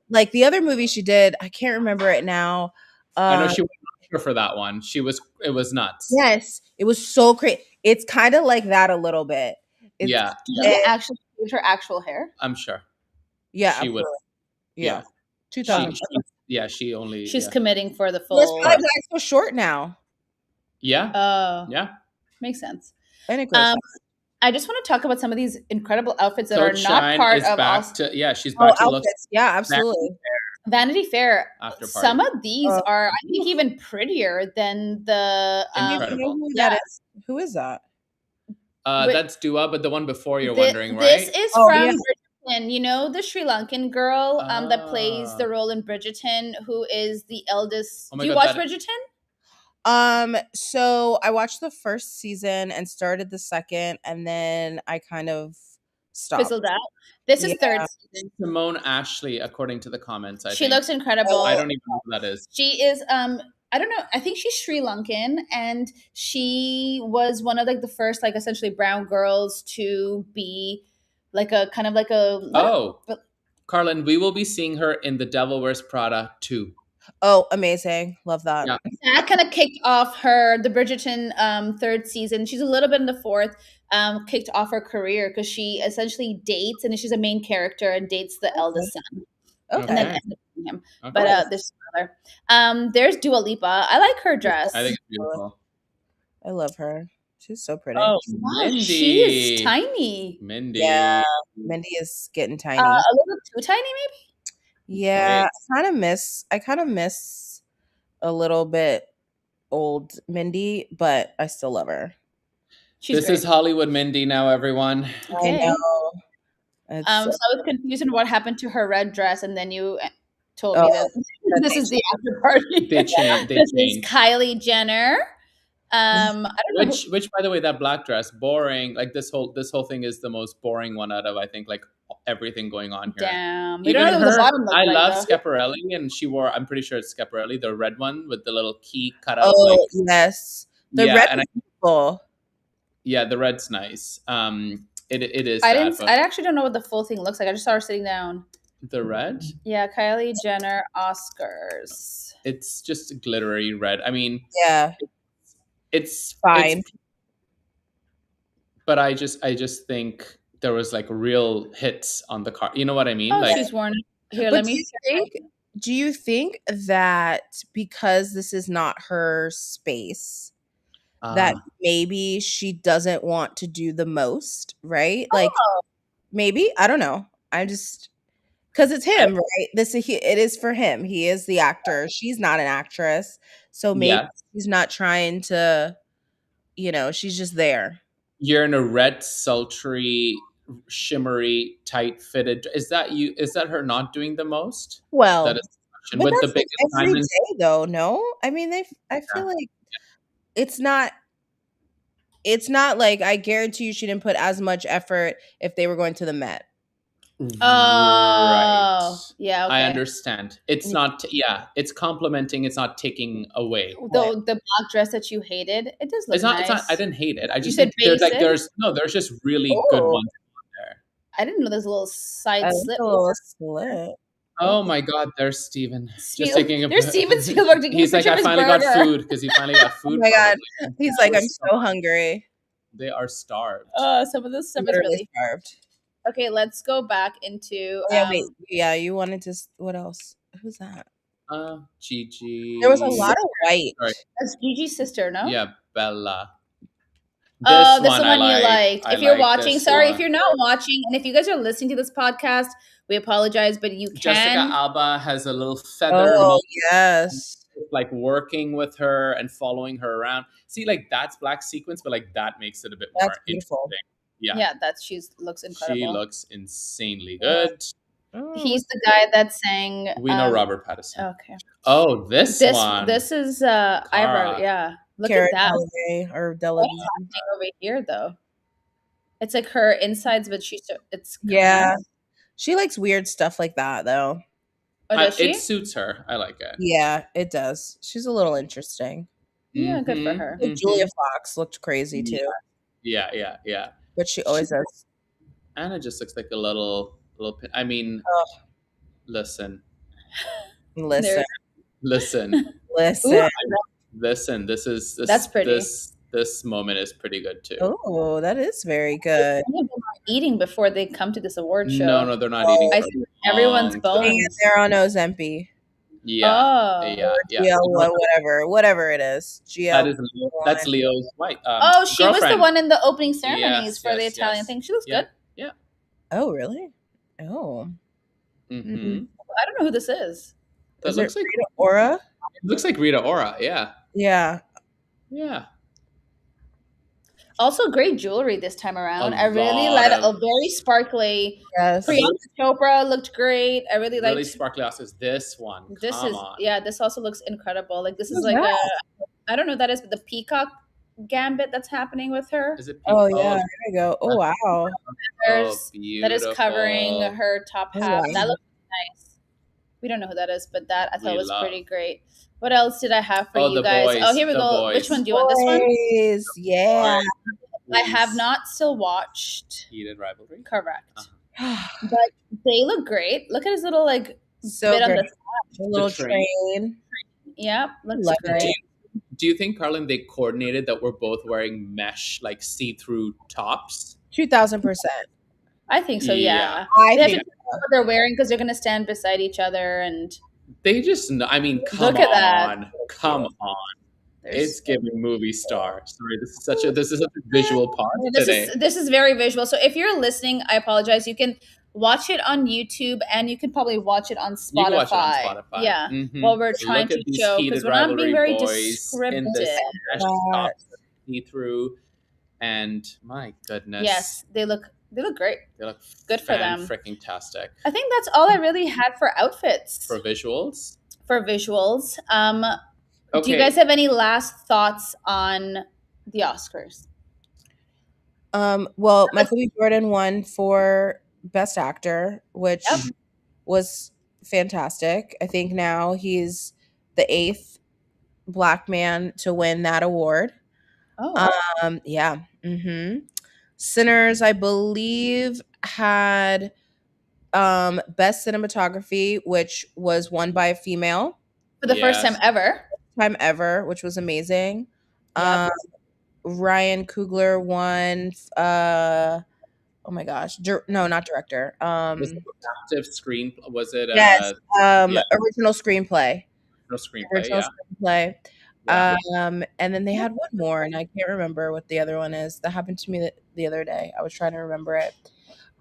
like the other movie she did, I can't remember it now. I know she was Oscar for that one. It was nuts. Yes, it was so crazy. It's kind of like that a little bit. It's, Yeah, Did she actually use her actual hair? I'm sure. Yeah, She would. absolutely. Yeah, She 2000. she only. She's committing for the Yes, full. but it's so short now. Yeah. Oh, makes sense. And it goes. I just want to talk about some of these incredible outfits that Coach are not Shayain part is of back Austin. to she's back to look Outfits. Yeah, absolutely. Vanity Fair. After party. Some of these are, I think, even prettier than the. Incredible. Who that is? Who is that? That's Dua, but the one before you're wondering, right? This is from Bridgerton. You know the Sri Lankan girl that plays the role in Bridgerton, who is the eldest. Do you watch Bridgerton? So I watched the first season and started the second, and then I kind of stopped. Fizzled out. This is third season. Simone Ashley, according to the comments. She looks incredible. I don't even know who that is. She is I don't know. I think she's Sri Lankan, and she was one of like the first like essentially brown girls to be like a kind of like a Carlin, we will be seeing her in The Devil Wears Prada 2. Oh, amazing. Love that. Yeah. That kind of kicked off the Bridgerton third season. She's a little bit in the fourth, kicked off her career because she essentially dates, and she's a main character and dates the eldest son. Okay. And then ends up with him. Okay. But there's another. There's Dua Lipa. I like her dress. I think it's beautiful. I love her. She's so pretty. Oh, Mindy. She is tiny. Mindy. Yeah, Mindy is getting tiny. A little too tiny, maybe? Yeah, I kind of miss a little bit old Mindy, but I still love her. This is Hollywood Mindy now, everyone. Okay. I know. So I was confused on what happened to her red dress, and then you told me that this is the after party. They changed. This is Kylie Jenner. I don't know which by the way, that black dress, boring. Like this whole thing is the most boring one out of I think like everything going on here. Damn. Even her, I love Schiaparelli, and she wore. I'm pretty sure it's Schiaparelli, the red one with the little key cut out. Oh yes, the red is beautiful. Yeah, the red's nice. It is. I actually don't know what the full thing looks like. I just saw her sitting down. The red? Yeah, Kylie Jenner Oscars. It's just glittery red. I mean, yeah, it's fine. But I just think there was like real hits on the car. You know what I mean? Oh, like she's worn. Here, let me think. Do you think that because this is not her space, that maybe she doesn't want to do the most, right? Like maybe, I don't know. I just because it's him, right? It is for him. He is the actor. She's not an actress, so maybe she's not trying to. She's just there. You're in a red, sultry, shimmery, tight-fitted. Is that you? Is that her not doing the most? Well, that is the with the biggest every day, though. No, I mean I feel like it's not. It's not like I guarantee you she didn't put as much effort if they were going to the Met. Right. Yeah, okay. I understand. It's not. It's complimenting. It's not taking away. The black dress that you hated, it does look nice. It's not. I didn't hate it. I just said think there's just really good ones there. I didn't know there's a little side slip. Oh my God! There's Steven. Just taking a. There's Steven Spielberg. He's like, I finally got food because he finally got food. Oh my God! He's like, I'm so hungry. They are starved. Some of this stuff is really starved. Okay, let's go back into. You wanted to. What else? Who's that? Gigi. There was a lot of white. Sorry. That's Gigi's sister, no? Yeah, Bella. This is the one you liked. If you're watching, sorry if you're not watching, and if you guys are listening to this podcast, we apologize, but you can. Jessica Alba has a little feather. Oh yes. Like working with her and following her around. See, like that's black sequence, but like that makes it a bit more interesting. Yeah, she looks incredible. She looks insanely good. He's the guy that sang. We know Robert Pattinson. Okay. Oh, this one. This is Ivor. Yeah. Look Cara at that. Delevingne or What's Delevingne. happening over here, though? It's like her insides, but it's coming Yeah. out. She likes weird stuff like that, though. Oh, does It she? suits her. I like it. Yeah, it does. She's a little interesting. Yeah, good for Mhm, her. Like Julia Fox looked crazy too, Yeah. but she always does. Anna just looks like a little. I mean, Oh, listen, listen, listen, listen. listen. That's pretty. This moment is pretty good too. Oh, that is very good. Some of them are eating before they come to this award show. No, they're not eating. I for see a everyone's long bones. time. And they're on Ozempic. Yeah, Oh. yeah. Whatever it is. That's Leo's wife. Oh, she was the girlfriend. one in the opening ceremonies Yes, for the yes, Italian yes. thing. She looks Yeah. good. Yeah. Oh, really? Oh. Mm-hmm. I don't know who this is. That Is looks it like Rita Ora? it looks like Rita Ora. Yeah. Yeah. Yeah. Also, great jewelry this time around. A I really lot like of- a very sparkly. Yes. Priyanka Chopra looked great. I really Really liked sparkly oscars. This one. this. Come on. This also looks incredible. Like this is Who's like that? I don't know what that is, but the peacock gambit that's happening with her. Is it? Oh yeah, there we go. Oh wow. There's that is beautiful. covering her top Oh, half. wow. That looks nice. We don't know who that is, but that I thought We was love. pretty great. What else did I have for Oh, you the guys? boys, Oh, here we the go. boys. Which one do you want? This one? Boys, yeah. I have not still watched. Heated rivalry. Correct. Uh-huh. But they look great. Look at his little like So bit on great. the A little train. train. yeah, looks Love great. it. Do you think, Carlin, they coordinated that we're both wearing mesh, like see-through tops? 2000%. I think so. Yeah, I they have think to know what they're wearing because they're going to stand beside each other and They just, I mean, come Look at that. on, come on. there's- It's giving movie star. Sorry, this is such a visual pod today. This is very visual. So if you're listening, I apologize. You can watch it on YouTube and you can probably watch it on Spotify. You can watch it on Spotify. Yeah. Mhm. While we're trying Look at to these show heated because we're not being very rivalry boys in the descriptive. smash tops, see-through, and my goodness, Yes, they look great. they look Good for them. freaking tastic. I think that's all I really had for outfits For visuals, for visuals. okay. Do you guys have any last thoughts on the Oscars? Well, Michael B. Jordan won for Best Actor, which Yep. was fantastic. I think now he's the 8th Black man to win that award. Oh, Yeah. Sinners, I believe, had Best Cinematography, which was won by a female for the first Yes. time ever. which was amazing. Yep. Ryan Coogler won. Oh my gosh, no, not director. Was it adaptive screen? Was it Yes, yeah. original screenplay. no screenplay? Original Yeah. screenplay. Yeah. And then they had one more, and I can't remember what the other one is. That happened to me the other day. I was trying to remember it.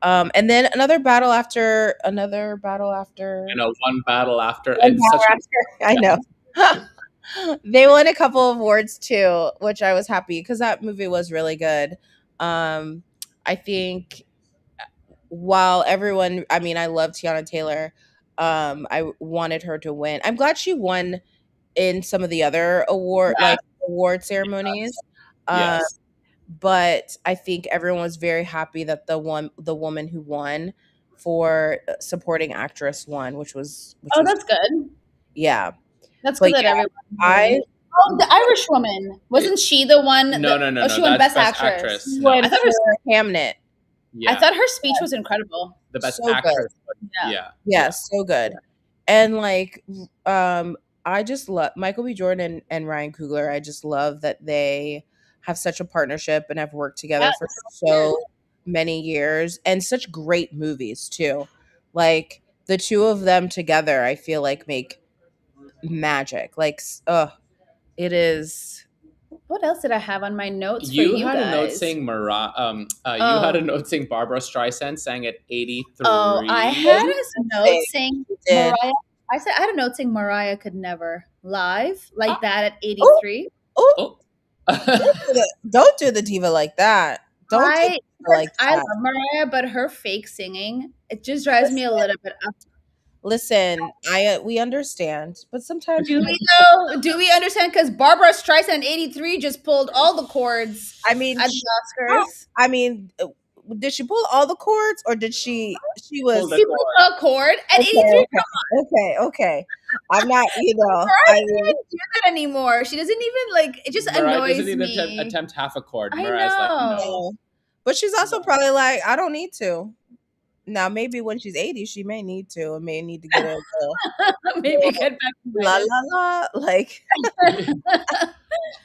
And then another battle after. You know, one battle after. One and battle such after. I know. They won a couple of awards too, which I was happy because that movie was really good. I think while everyone, I mean, I love Tiana Taylor. I wanted her to win. I'm glad she won in some of the other award ceremonies. Yes. But I think everyone was very happy that the woman who won for supporting actress won, which was That's good. yeah. That's But good that yeah, everyone. The Irish woman wasn't she the one? No. Oh, she won That's Best Actress. No. I thought it was Hamnet. Yeah. I thought her speech was incredible. the best so good. actress. but Yeah. Yeah. Yes, so good. And like I just love Michael B. Jordan and Ryan Coogler. I just love that they have such a partnership and have worked together for so many years and such great movies too. Like the two of them together, I feel like make magic. Like it is. What else did I have on my notes You for you had guys? a note saying you had a note saying Barbara Streisand sang at 83. Oh, I had a note saying did. Mariah. I had a note saying Mariah could never live like that at 83. Oh, don't do the diva like that. Don't do the diva like I that. love Mariah, but her fake singing, it just drives me a little bit up. Listen, we understand, but sometimes Do we know? Do we understand? Because Barbara Streisand in '83 just pulled all the cords I mean, at the Oscars. I mean, did she pull all the cords, or did she? She was Pull the She pulled a cord at okay, '83. okay. I'm not, Mariah I doesn't mean, even do that anymore. She doesn't even like. It just Mariah annoys doesn't even me. attempt half a chord. I Mariah's like, no. know. but she's also probably like, I don't need to. Now, maybe when she's 80, she may need to, and may need to get a Maybe get back to la British. la la, like.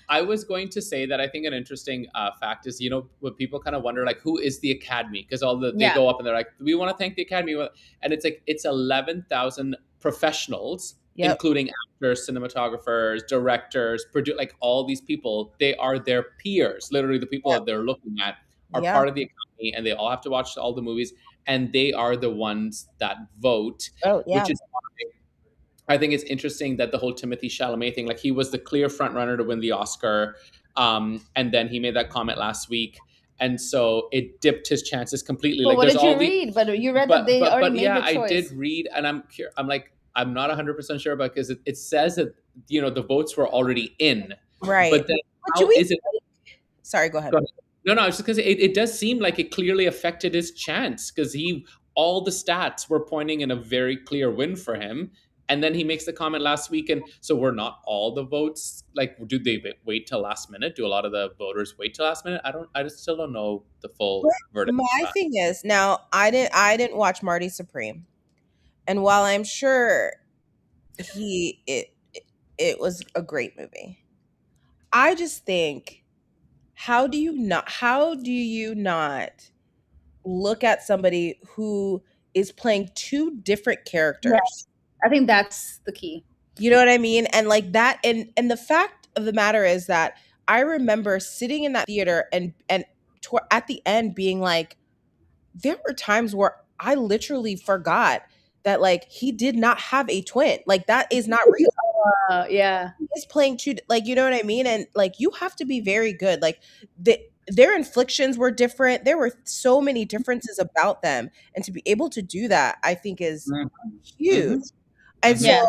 I was going to say that I think an interesting fact is, when people kind of wonder, like, who is the Academy? Because they Yeah. go up and they're like, we want to thank the Academy. And it's like, it's 11,000 professionals, Yep. including actors, cinematographers, directors, like all these people. They are their peers. Literally, the people that they're looking at are Yeah. part of the Academy, and they all have to watch all the movies. And they are the ones that vote, Oh, yeah. which is why I think it's interesting that the whole Timothée Chalamet thing, like he was the clear front runner to win the Oscar, and then he made that comment last week, and so it dipped his chances completely. But Like, what there's did you all read? But you read but that they already but made yeah, the choice. I did read, and I'm like, I'm not 100% sure about, because it says that the votes were already in, Right. but then But how do we is it? Sorry, go ahead. Go ahead. No, I was just gonna say it does seem like it clearly affected his chance, because all the stats were pointing in a very clear win for him. And then he makes the comment last week, and so we're not all the votes. Like, do they wait till last minute? Do a lot of the voters wait till last minute? I just still don't know the full verdict. My thing is, now I didn't watch Marty Supreme, and while I'm sure it was a great movie, I just think, how do you not look at somebody who is playing two different characters? Yes. I think that's the key. You know what I mean? And like that, and the fact of the matter is that I remember sitting in that theater and at the end being like, there were times where I literally forgot that, like, he did not have a twin. Like, that is not real. Yeah. He's playing two, like, you know what I mean? And like, you have to be very good. Like, their inflictions were different. There were so many differences about them, and to be able to do that, I think, is huge. And so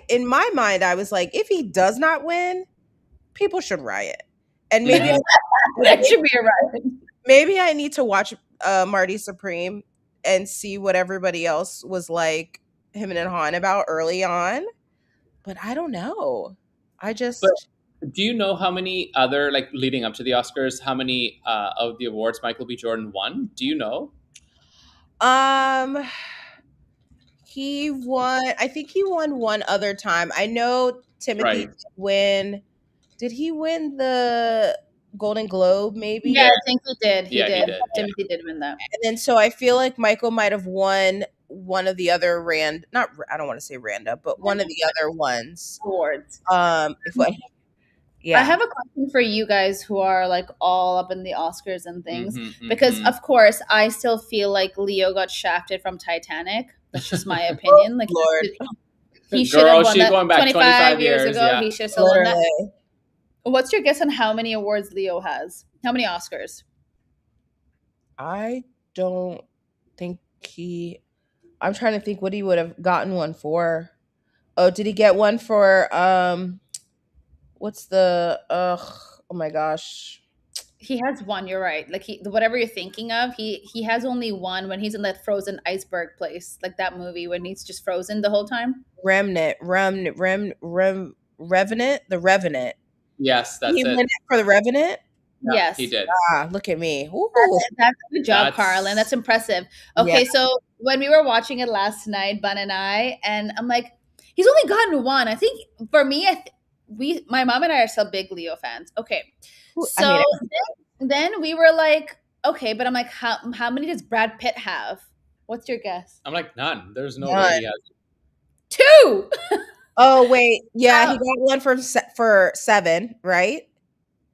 in my mind, I was like, if he does not win, people should riot. And maybe that should be a riot. Maybe I need to watch Marty Supreme and see what everybody else was like him and Han about early on. But I don't know. I just. But do you know how many other, like, leading up to the Oscars, how many of the awards Michael B. Jordan won? Do you know? He won. I think he won one other time. I know Timothy did win. Did he win the Golden Globe? Maybe. Yeah, I think he did. He Yeah, he did. did. Timothy did win that. And then so I feel like Michael might have won one of the other not I don't want to say random, but one of the other ones. Awards. Yeah. I have a question for you guys who are like all up in the Oscars and things, because of course I still feel like Leo got shafted from Titanic. That's just my opinion. Like, Lord. he should have won that going back 25 years ago. Yeah. He should have still won that. Literally. What's your guess on how many awards Leo has? How many Oscars? I don't think I'm trying to think what he would have gotten one for. Oh, did he get one for what's the oh my gosh. He has one, you're right. Like, whatever you're thinking of, he has only one when he's in that frozen iceberg place, like that movie when he's just frozen the whole time. Revenant, the Revenant. Yes, that's he it. Won it for the Revenant? Yeah, yes, he did. Look at me. Ooh. That's a good job, Carlin. That's impressive. Okay, so when we were watching it last night, Bun and I, and I'm like, he's only gotten one. I think for me, my mom and I are still big Leo fans. Okay, so then we were like, okay, but I'm like, how many does Brad Pitt have? What's your guess? I'm like, none. There's no way he has 2. Oh wait, yeah, he got one for 7, right?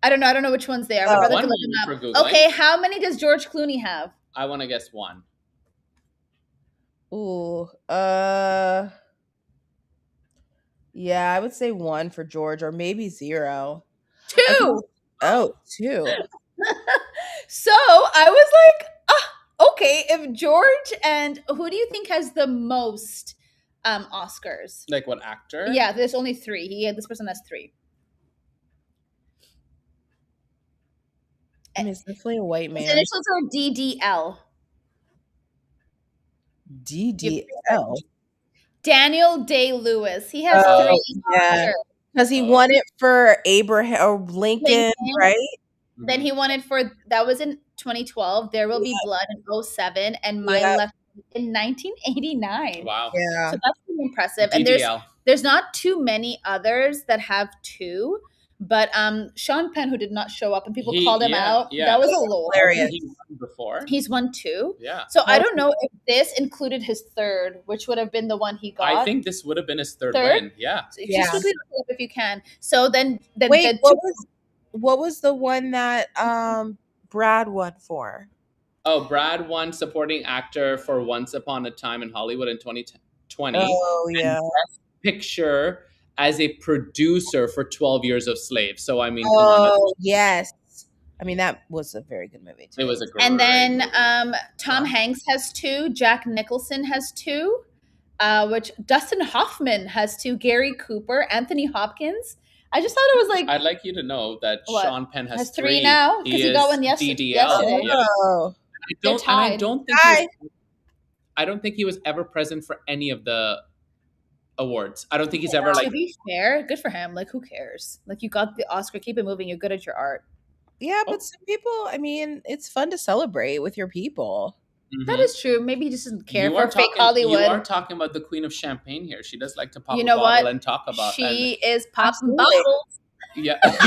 I don't know which ones they are. My brother can look them up. Okay, how many does George Clooney have? I want to guess 1. Ooh, yeah, I would say 1 for George, or maybe 0. 2. 2. So I was like, okay, if George, and who do you think has the most Oscars. Like what actor? Yeah, there's only 3. This person has 3. I mean, it's definitely a white His man. initials are DDL. DDL. Daniel Day-Lewis. He has 3 Oscars. Because he won it for Abraham or Lincoln, right? Then he won it for, that was in 2012. There Will Be Blood in 2007, and My Left in 1989. Wow. Yeah. So that's pretty impressive. DDL. And there's not too many others that have 2. But Sean Penn, who did not show up, and people called him out. Yeah. That was a little hilarious. He won before. He's won 2. Yeah. So I don't know if this included his 3rd, which would have been the one he got. I think this would have been his 3rd win. Yeah. So just quickly look it up if you can. So then wait, what was the one that Brad won for? Oh, Brad won supporting actor for Once Upon a Time in Hollywood in 2020. Oh, yeah. And Best Picture as a producer for 12 Years of Slave. So, I mean, come on. Oh, yes. I mean, that was a very good movie, too. It was a great And then movie. Tom Hanks has 2. Jack Nicholson has 2. Which Dustin Hoffman has 2. Gary Cooper, Anthony Hopkins. I just thought it was like... I'd like you to know that Sean Penn has 3 now, because he got one yesterday. Oh. I don't think he was ever present for any of the awards. I don't think he's ever like. To be fair, good for him. Like, who cares? Like, you got the Oscar. Keep it moving. You're good at your art. Yeah, but some people, I mean, it's fun to celebrate with your people. Mm-hmm. That is true. Maybe he just doesn't care for fake Hollywood. You are talking about the Queen of Champagne here. She does like to pop a bottle and talk about. She is popping bottles. Yeah. So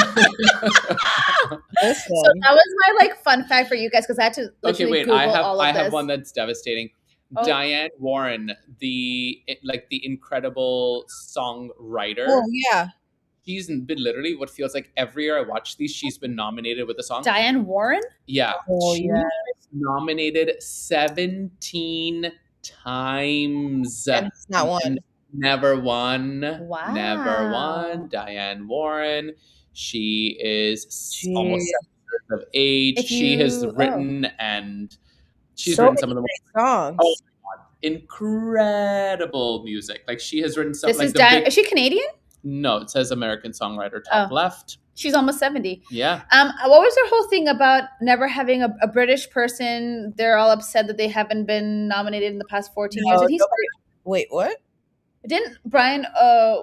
that was my fun fact for you guys, because I had to Google I have one that's devastating. Oh. Diane Warren, the incredible songwriter. Oh yeah. She's been literally what feels like every year I watch these, she's been nominated with a song. Diane Warren? Yeah. Oh, she was nominated 17 times. And it's not one. Never won. Wow. Never won. Diane Warren. She is almost 7 years of age. She has written and she's written some of the most songs. Oh my God. Incredible music. Like, she has written something. Is she Canadian? No, it says American songwriter, top left. She's almost 70. Yeah. What was their whole thing about never having a British person? They're all upset that they haven't been nominated in the past 14 years. Wait, what? Didn't Brian,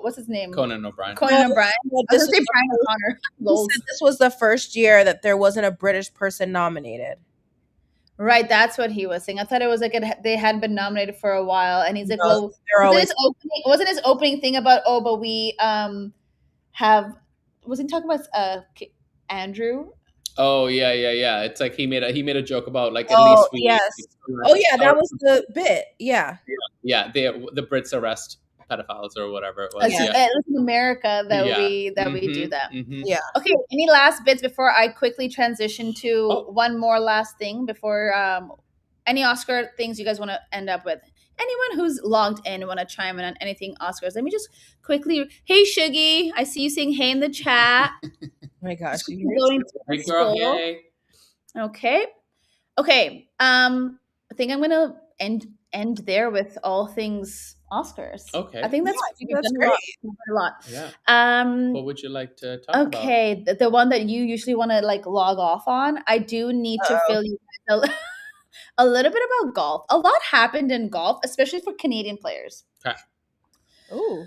what's his name? Conan O'Brien. I was going to say Brian O'Connor. He said this was the first year that there wasn't a British person nominated. Right, that's what he was saying. I thought it was like they hadn't been nominated for a while, and he's like, "Well, wasn't his opening thing about but we have?" Wasn't he talking about Andrew? Oh yeah. It's like he made a joke about at least we. Yes. Oh yeah, that was the bit. Yeah. Yeah, the Brits arrest pedophiles or whatever it was. Yeah. It's in America that we do that. Mm-hmm. Yeah. Okay. Any last bits before I quickly transition to one more last thing before any Oscar things you guys want to end up with? Anyone who's logged in want to chime in on anything Oscars? Let me just quickly. Hey, Shuggy, I see you saying hey in the chat. Oh my gosh. Hey, girl. Hey. Okay. I think I'm gonna end there with all things Oscars. Okay. I think that's great. A lot. Yeah. What would you like to talk about? Okay, the one that you usually want to log off on. I do need to fill you a little bit about golf. A lot happened in golf, especially for Canadian players. Okay. Ooh.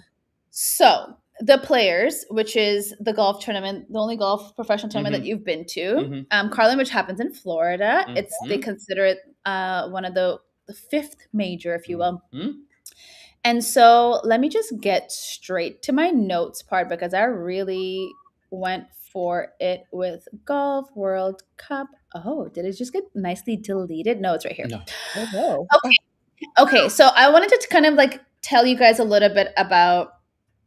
So the Players, which is the golf tournament, the only golf professional tournament that you've been to, Carlin, which happens in Florida. They consider it one of the fifth major, if you will. And so let me just get straight to my notes part, because I really went for it with Golf World Cup. Oh, did it just get nicely deleted? No, it's right here. No. Oh, no. Okay. So I wanted to kind of tell you guys a little bit about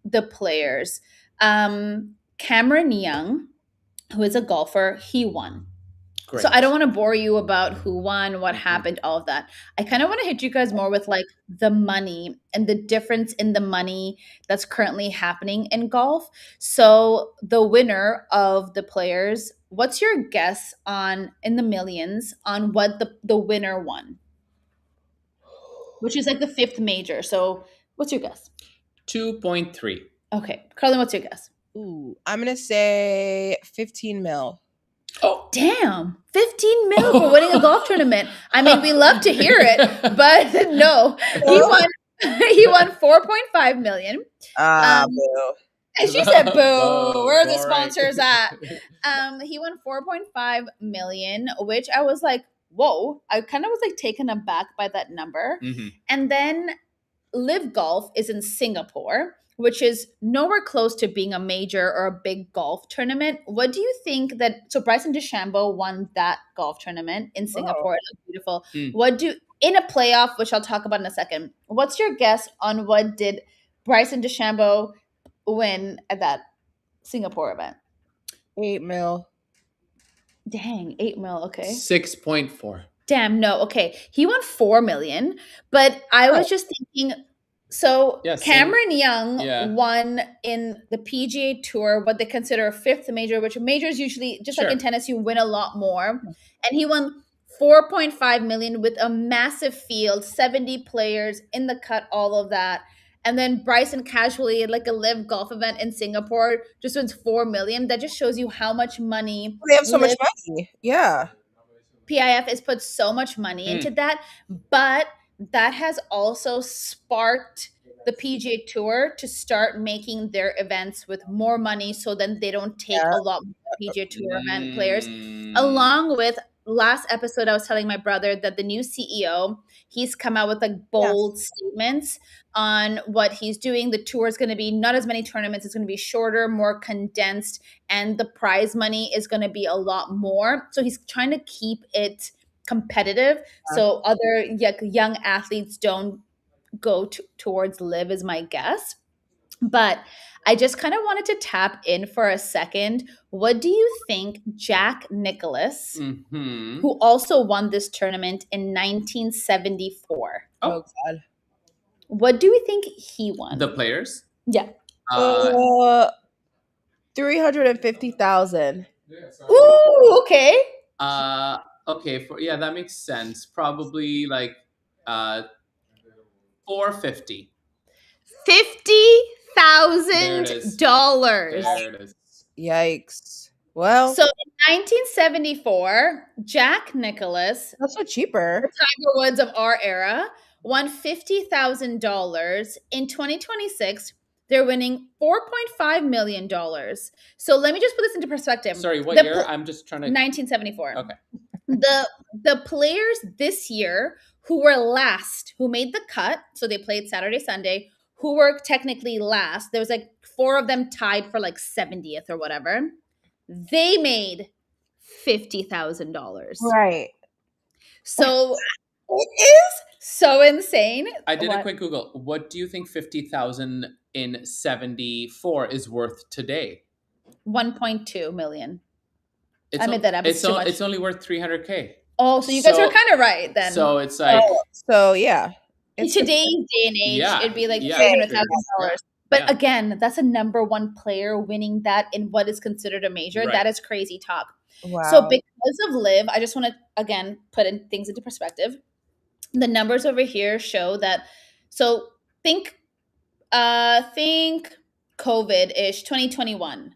the Players. Cameron Young, who is a golfer, he won. Great. So I don't want to bore you about who won, what happened, all of that. I kind of want to hit you guys more with the money and the difference in the money that's currently happening in golf. So the winner of the Players, what's your guess in the millions on what the winner won? Which is the fifth major. So What's your guess? 2.3. Okay. Carlin, what's your guess? Ooh, I'm gonna say 15 mil. Oh, Damn, 15 mil for winning a golf tournament. I mean, we love to hear it, but no, he won. He won 4.5 million. Boo. And she said, "Boo! Boo, Where are the boring. sponsors at?" He won 4.5 million, which I was like, "Whoa!" I kind of was like taken aback by that number. Mhm. And then Live Golf is in Singapore, which is nowhere close to being a major or a big golf tournament. What do you think that? So Bryson DeChambeau won that golf tournament in Singapore. It looked beautiful. Mm. In a playoff, which I'll talk about in a second? What's your guess on what did Bryson DeChambeau win at that Singapore event? 8 mil. Dang, 8 mil. Okay. 6.4. Damn, no. Okay. He won 4 million, but I was just thinking, so Yeah, Cameron Young yeah. won in the PGA Tour, what they consider a fifth major, which majors usually, just like in tennis, you win a lot more. And he won 4.5 million with a massive field, 70 players in the cut, all of that. And then Bryson casually at like a live golf event in Singapore just wins 4 million. That just shows you how much money They have so much money. Yeah. PIF has put so much money into that, but that has also sparked the PGA Tour to start making their events with more money, so then they don't take a lot more PGA Tour event players. Along with last episode, I was telling my brother that the new CEO, he's come out with like bold statements on what he's doing. The tour is going to be not as many tournaments. It's going to be shorter, more condensed, and the prize money is going to be a lot more. So he's trying to keep it competitive, so other young athletes don't go towards live, is my guess. But I just kind of wanted to tap in for a second. What do you think Jack Nicklaus, who also won this tournament in 1974? Oh God. What do we think he won? The players? Yeah. 350,000. Ooh, okay. Okay, that makes sense. Probably like 450. $50,000. There it is. Yikes. Well, so in 1974, Jack Nicklaus, that's so cheaper. Tiger Woods of our era, won $50,000. In 2026, they're winning $4.5 million. So let me just put this into perspective. Sorry, what year? I'm just trying to. 1974. Okay. The players this year who were last, who made the cut, so they played Saturday, Sunday, who were technically last, there was like 4 of them tied for like 70th or whatever. They made $50,000. Right. So it is so insane. I did a quick Google. What do you think 50,000 in 74 is worth today? 1.2 million. I made that up. It's only worth 300K. Oh, so you guys are kind of right then. So it's like yeah. In today's day and age, it'd be like $300,000. But again, that's a number 1 player winning that in what is considered a major. Right. That is crazy talk. Wow. So because of live, I just want to again put things into perspective. The numbers over here show that. So think COVID-ish 2021.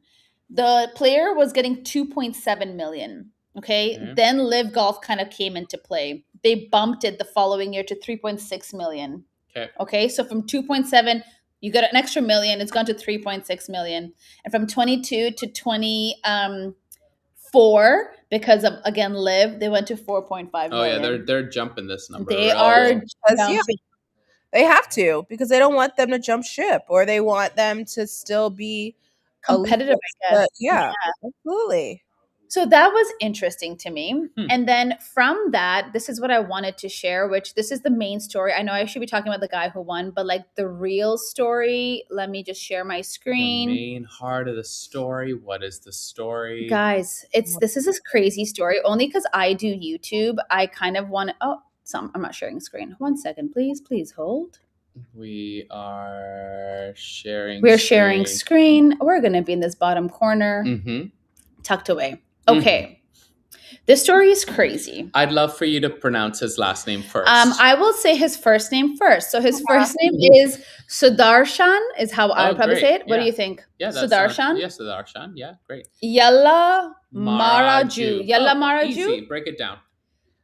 The player was getting 2.7 million. Okay. Mm-hmm. Then live golf kind of came into play. They bumped it the following year to 3.6 million. Okay. So from 2.7, you got an extra million. It's gone to 3.6 million. And from 22 to 24, because of, again, live, they went to 4.5 million. Oh, yeah. They're jumping this number. They are jumping. They have to, because they don't want them to jump ship, or they want them to still be competitive, I guess. Yeah, absolutely. So that was interesting to me. And then from that, this is what I wanted to share, which this is the main story. I know I should be talking about the guy who won, but like the real story, let me just share my screen. The main heart of the story. What is the story? Guys, this is a crazy story. Only because I do YouTube, I kind of want to, I'm not sharing screen. 1 second, please hold. We are sharing We're sharing screen. We're going to be in this bottom corner, tucked away. Okay. This story is crazy. I'd love for you to pronounce his last name first. I will say his first name first. So his first name is Sudarshan, is how I would probably great. say it. What Yeah. do you think? Yeah, Sudarshan? Yes, Sudarshan. Yeah, great. Yalla Maraju. Yalla Maraju. Easy. Break it down.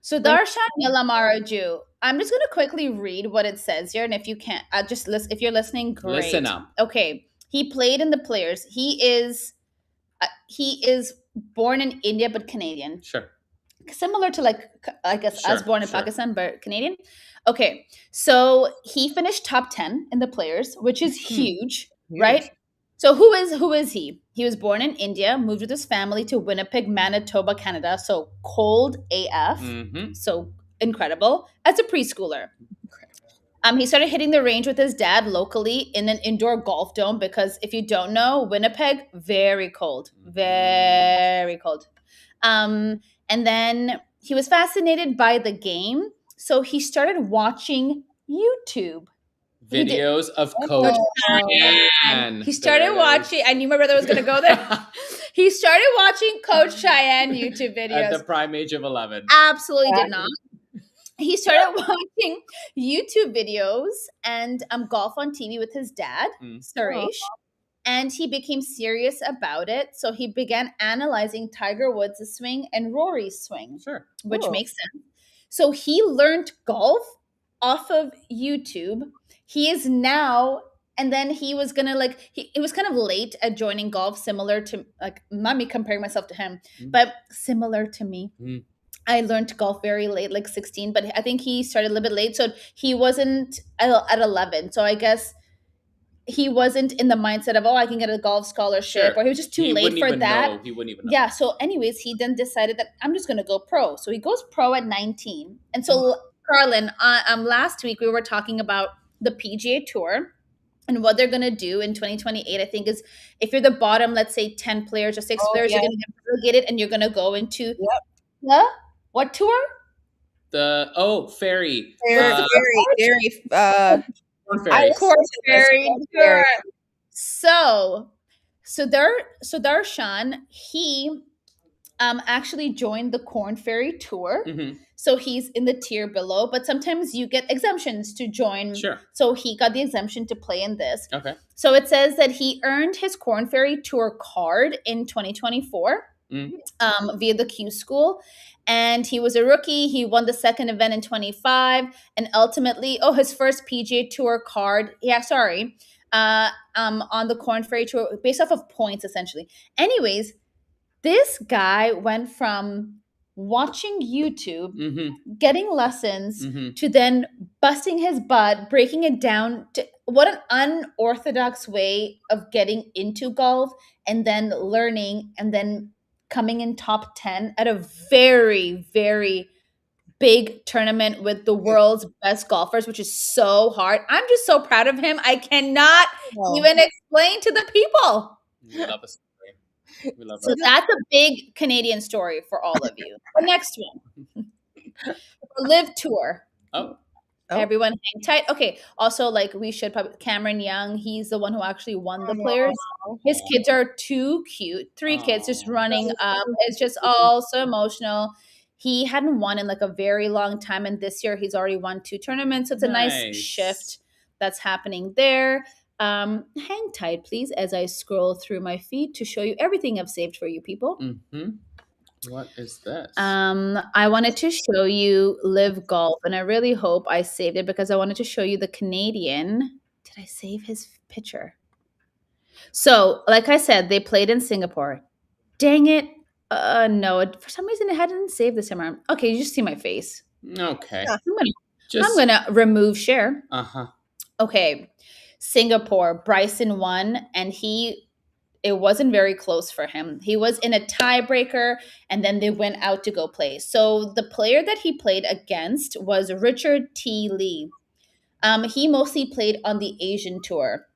Sudarshan Yalla Maraju. I'm just gonna quickly read what it says here, and if you can't, just listen. If you're listening, great. Listen up. Okay, he played in the Players. He is born in India but Canadian. Sure. Similar to like I guess us born in Pakistan but Canadian. Okay, so he finished top 10 in the Players, which is huge, right? So who is he? He was born in India, moved with his family to Winnipeg, Manitoba, Canada. So cold AF. So incredible. As a preschooler. He started hitting the range with his dad locally in an indoor golf dome because if you don't know, Winnipeg, very cold. Very cold. And then he was fascinated by the game. So he started watching YouTube videos of Coach Shayain. He started watching. I knew my brother was going to go there. He started watching Coach Shayain YouTube videos. At the prime age of 11. Absolutely did not. He started watching YouTube videos and golf on TV with his dad, Suresh. And he became serious about it. So he began analyzing Tiger Woods' swing and Rory's swing, which makes sense. So he learned golf off of YouTube. He is now, and then he was gonna he was kind of late at joining golf, similar to not me comparing myself to him, but similar to me. I learned golf very late, like 16, but I think he started a little bit late. So he wasn't at 11. So I guess he wasn't in the mindset of, I can get a golf scholarship, or he was just too late for that. He wouldn't even know. Yeah. So anyways, he then decided that I'm just going to go pro. So he goes pro at 19. And so Carlin, last week we were talking about the PGA Tour and what they're going to do in 2028, I think, is if you're the bottom, let's say 10 players or 6 players, you're going to get relegated and you're going to go into what tour? The ferry. Corn Ferry Tour. So Darshan, he actually joined the Corn Ferry Tour. So he's in the tier below, but sometimes you get exemptions to join. So he got the exemption to play in this. Okay. So it says that he earned his Corn Ferry Tour card in 2024 via the Q School. And he was a rookie. He won the second event in 25, and ultimately, his first PGA Tour card. On the Corn Ferry Tour, based off of points, essentially. Anyways, this guy went from watching YouTube, getting lessons, to then busting his butt, breaking it down. What an unorthodox way of getting into golf, and then learning, and then coming in top 10 at a very, very big tournament with the world's best golfers, which is so hard. I'm just so proud of him. I cannot even explain to the people. We love the story. We love so that's a big Canadian story for all of you. The next one. The Live Tour. Everyone hang tight. Okay. Also, we should probably Cameron Young. He's the one who actually won the Players. His kids are too cute. 3 kids just running up. It's just all so emotional. He hadn't won in a very long time, and this year he's already won 2 tournaments. So it's a nice shift that's happening there. Hang tight, please, as I scroll through my feed to show you everything I've saved for you people. What is this? I wanted to show you Live Golf, and I really hope I saved it because I wanted to show you the Canadian. Did I save his picture? So, like I said, they played in Singapore. Dang it. No, for some reason it hadn't saved this time around. Okay, you just see my face. Okay. I'm gonna remove share. Uh-huh. Okay. Singapore, Bryson won, and it wasn't very close for him. He was in a tiebreaker, and then they went out to go play. So the player that he played against was Richard T. Lee. He mostly played on the Asian Tour.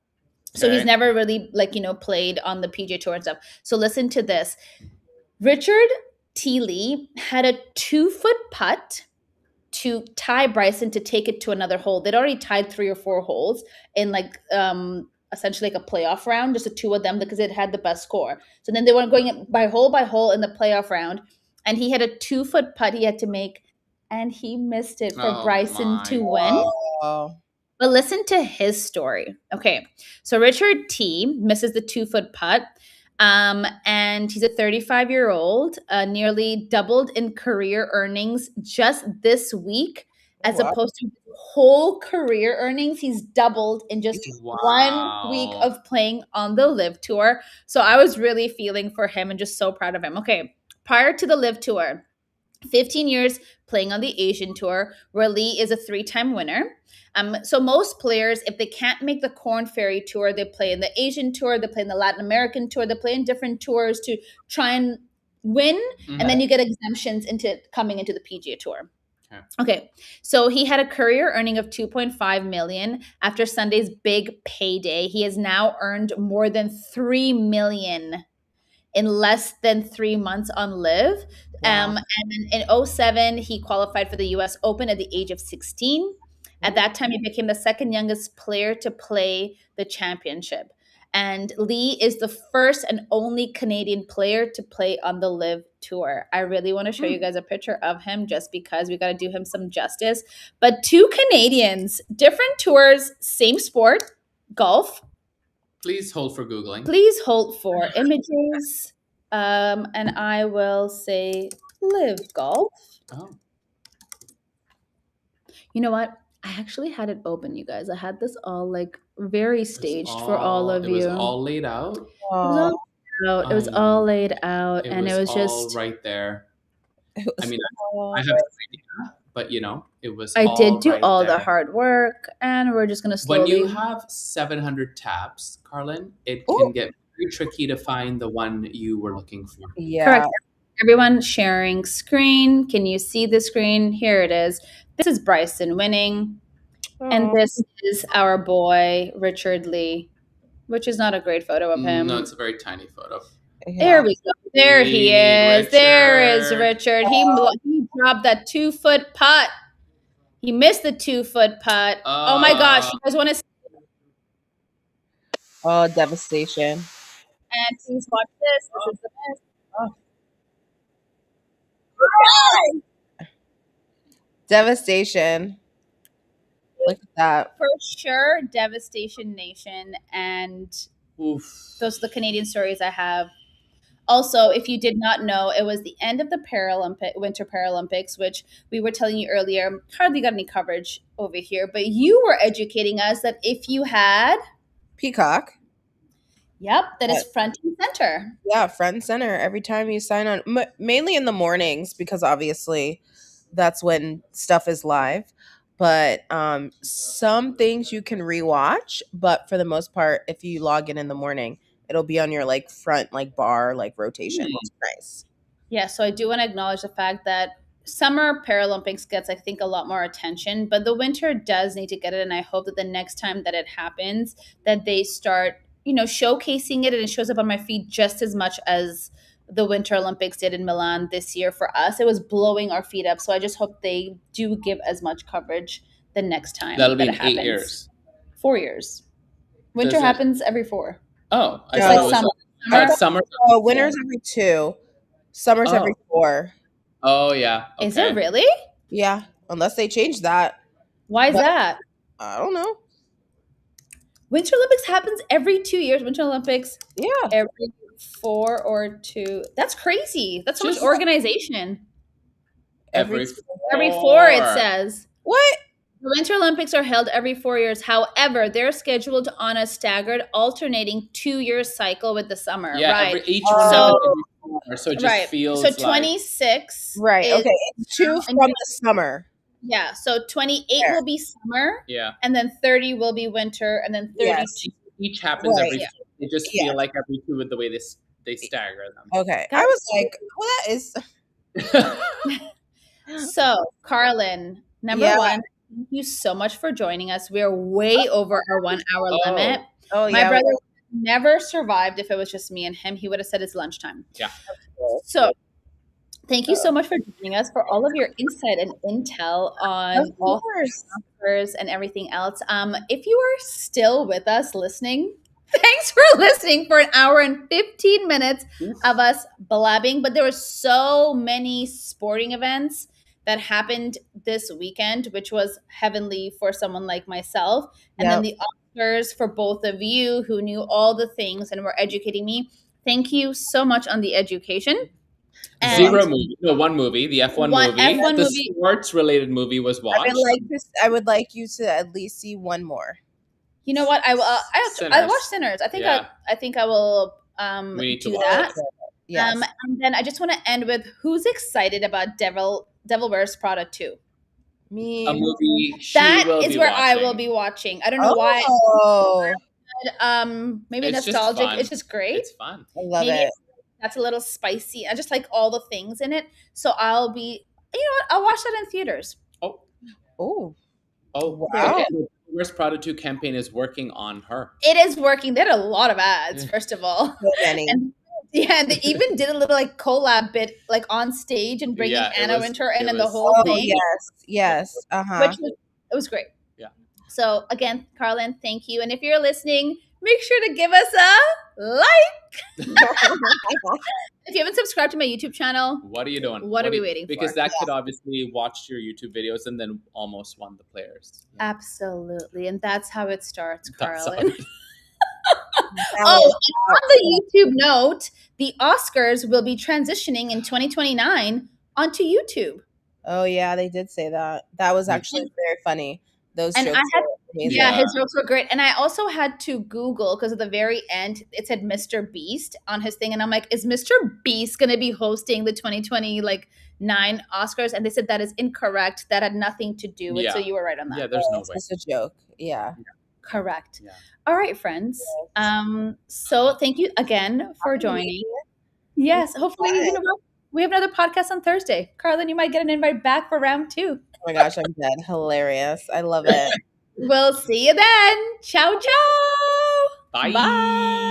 So he's never really played on the PGA Tour and stuff. So listen to this. Richard T. Lee had a 2-foot putt to tie Bryson to take it to another hole. They'd already tied 3 or 4 holes in essentially a playoff round, just the 2 of them because it had the best score. So then they were going by hole in the playoff round. and he had a 2-foot putt he had to make, and he missed it for Oh Bryson to win. Oh. But listen to his story. Okay, so Richard T misses the 2-foot putt, and he's a 35-year-old, nearly doubled in career earnings just this week, as Wow. opposed to whole career earnings. He's doubled in just 1 week of playing on the LIV Tour. So I was really feeling for him and just so proud of him. Okay, prior to the LIV Tour, 15 years playing on the Asian Tour, where Lee is a 3-time winner. So most players, if they can't make the Corn Ferry Tour, they play in the Asian Tour, they play in the Latin American Tour, they play in different tours to try and win, and then you get exemptions into coming into the PGA Tour. Okay, so he had a career earning of $2.5 million after Sunday's big payday. He has now earned more than $3 million in less than 3 months on LIV. Wow. And then in 2007, he qualified for the US Open at the age of 16. At that time, he became the second youngest player to play the championship. And Lee is the first and only Canadian player to play on the LIV Tour. I really want to show you guys a picture of him just because we got to do him some justice. But 2 Canadians, different tours, same sport, golf. Please hold for Googling. Please hold for images. And I will say LIV Golf. Oh. You know what? I actually had it open, you guys. I had this all like very staged for all of you. It was all laid out. It was all laid out. It was all laid out, and it was all just right there. I mean, I have no idea, but it was. I did do right all there. the hard work, and we're just gonna slowly. When you have 700 tabs, Carlin, it can get very tricky to find the one you were looking for. Yeah. Correct. Everyone sharing screen. Can you see the screen? Here it is. This is Bryson winning. And this is our boy, Richard Lee, which is not a great photo of him. No, it's a very tiny photo. Yeah. There we go. There he is. Richard. There is Richard. He dropped that 2-foot putt. He missed the 2-foot putt. Oh my gosh. You guys want to see? Oh, devastation. And please watch this. This is the best. Devastation. Look at that. For sure, Devastation Nation. And Oof. those are the Canadian stories I have. Also, if you did not know, it was the end of the Winter Paralympics, which we were telling you earlier, hardly got any coverage over here. But you were educating us that if you had Peacock. Yep, that is front and center. Yeah, front and center every time you sign on, mainly in the mornings because obviously that's when stuff is live. But some things you can rewatch, but for the most part, if you log in the morning, it'll be on your front bar rotation. It's nice. Yeah, so I do want to acknowledge the fact that summer Paralympics gets, I think, a lot more attention, but the winter does need to get it, and I hope that the next time that it happens, that they start showcasing it and it shows up on my feed just as much as the Winter Olympics did in Milan this year for us. It was blowing our feet up. So I just hope they do give as much coverage the next time. That'll be in happens. 8 years. 4 years. Winter happens every 4. Oh, I thought it was summer. Oh, winter's every 2. Summer's every 4. Oh, yeah. Okay. Is it really? Yeah, unless they change that. Why is that? I don't know. Winter Olympics happens every 2 years. Winter Olympics, every 4 or 2. That's crazy. That's so much organization. Every 4, it says. What? The Winter Olympics are held every 4 years. However, they're scheduled on a staggered, alternating 2-year cycle with the summer. Yeah, right. each one happens every 4, so it just feels so 26. Right. Okay. It's 2 from the summer. Yeah. So 28 will be summer. Yeah. And then 30 will be winter. And then 32. Yes. Each happens every 4. They just feel like every 2 with the way they stagger them. Okay. I was like, well, that is. So, Carlin, number 1, thank you so much for joining us. We're way over our 1 hour limit. Oh, My brother never survived if it was just me and him. He would have said it's lunchtime. Yeah. So, thank you so much for joining us, for all of your insight and intel on all sponsors and everything else. If you are still with us listening, thanks for listening for an hour and 15 minutes of us blabbing. But there were so many sporting events that happened this weekend, which was heavenly for someone like myself. And then the Oscars for both of you who knew all the things and were educating me. Thank you so much on the education. And Zero movie. No, one movie. The F1 movie. F1 the movie. sports-related movie was watched. I would like you to at least see one more. You know what? I watched Sinners. I think I will We need to do watch that. it. Yes. And then I just want to end with who's excited about Devil Wears Prada 2? Me. A movie That is where I will be watching. I don't know why. Maybe It's nostalgic. just It's just great. It's fun. I love it. That's a little spicy. I just like all the things in it. So I'll be, you know what? I'll watch that in theaters. Oh, wow. wow. The Wears Prada 2 campaign is working on her. It is working. They had a lot of ads, first of all. So many. And they even did a little like collab bit like on stage and bringing Anna Wintour in and the whole thing. Yes. It was great. Yeah. So again, Carlin, thank you. And if you're listening, make sure to give us a like. If you haven't subscribed to my YouTube channel, what are you doing? What are we waiting for? Because that kid obviously watched your YouTube videos and then almost won the Players. Absolutely. And that's how it starts, That's Carlin. On the YouTube note, the Oscars will be transitioning in 2029 onto YouTube. Oh yeah, they did say that. That was actually very funny. Those jokes were amazing. Yeah, his jokes were great. And I also had to Google because at the very end it said Mr. Beast on his thing, and I'm like, is Mr. Beast going to be hosting the 2029 Oscars? And they said that is incorrect. That had nothing to do with. So you were right on that. Yeah, there's no way. It's just a joke. Yeah. Correct. Yeah. All right, friends. So thank you again for joining. Yes, hopefully we have another podcast on Thursday. Carlin, you might get an invite back for round 2. Oh my gosh, I'm dead. Hilarious. I love it. We'll see you then. Ciao, ciao. Bye.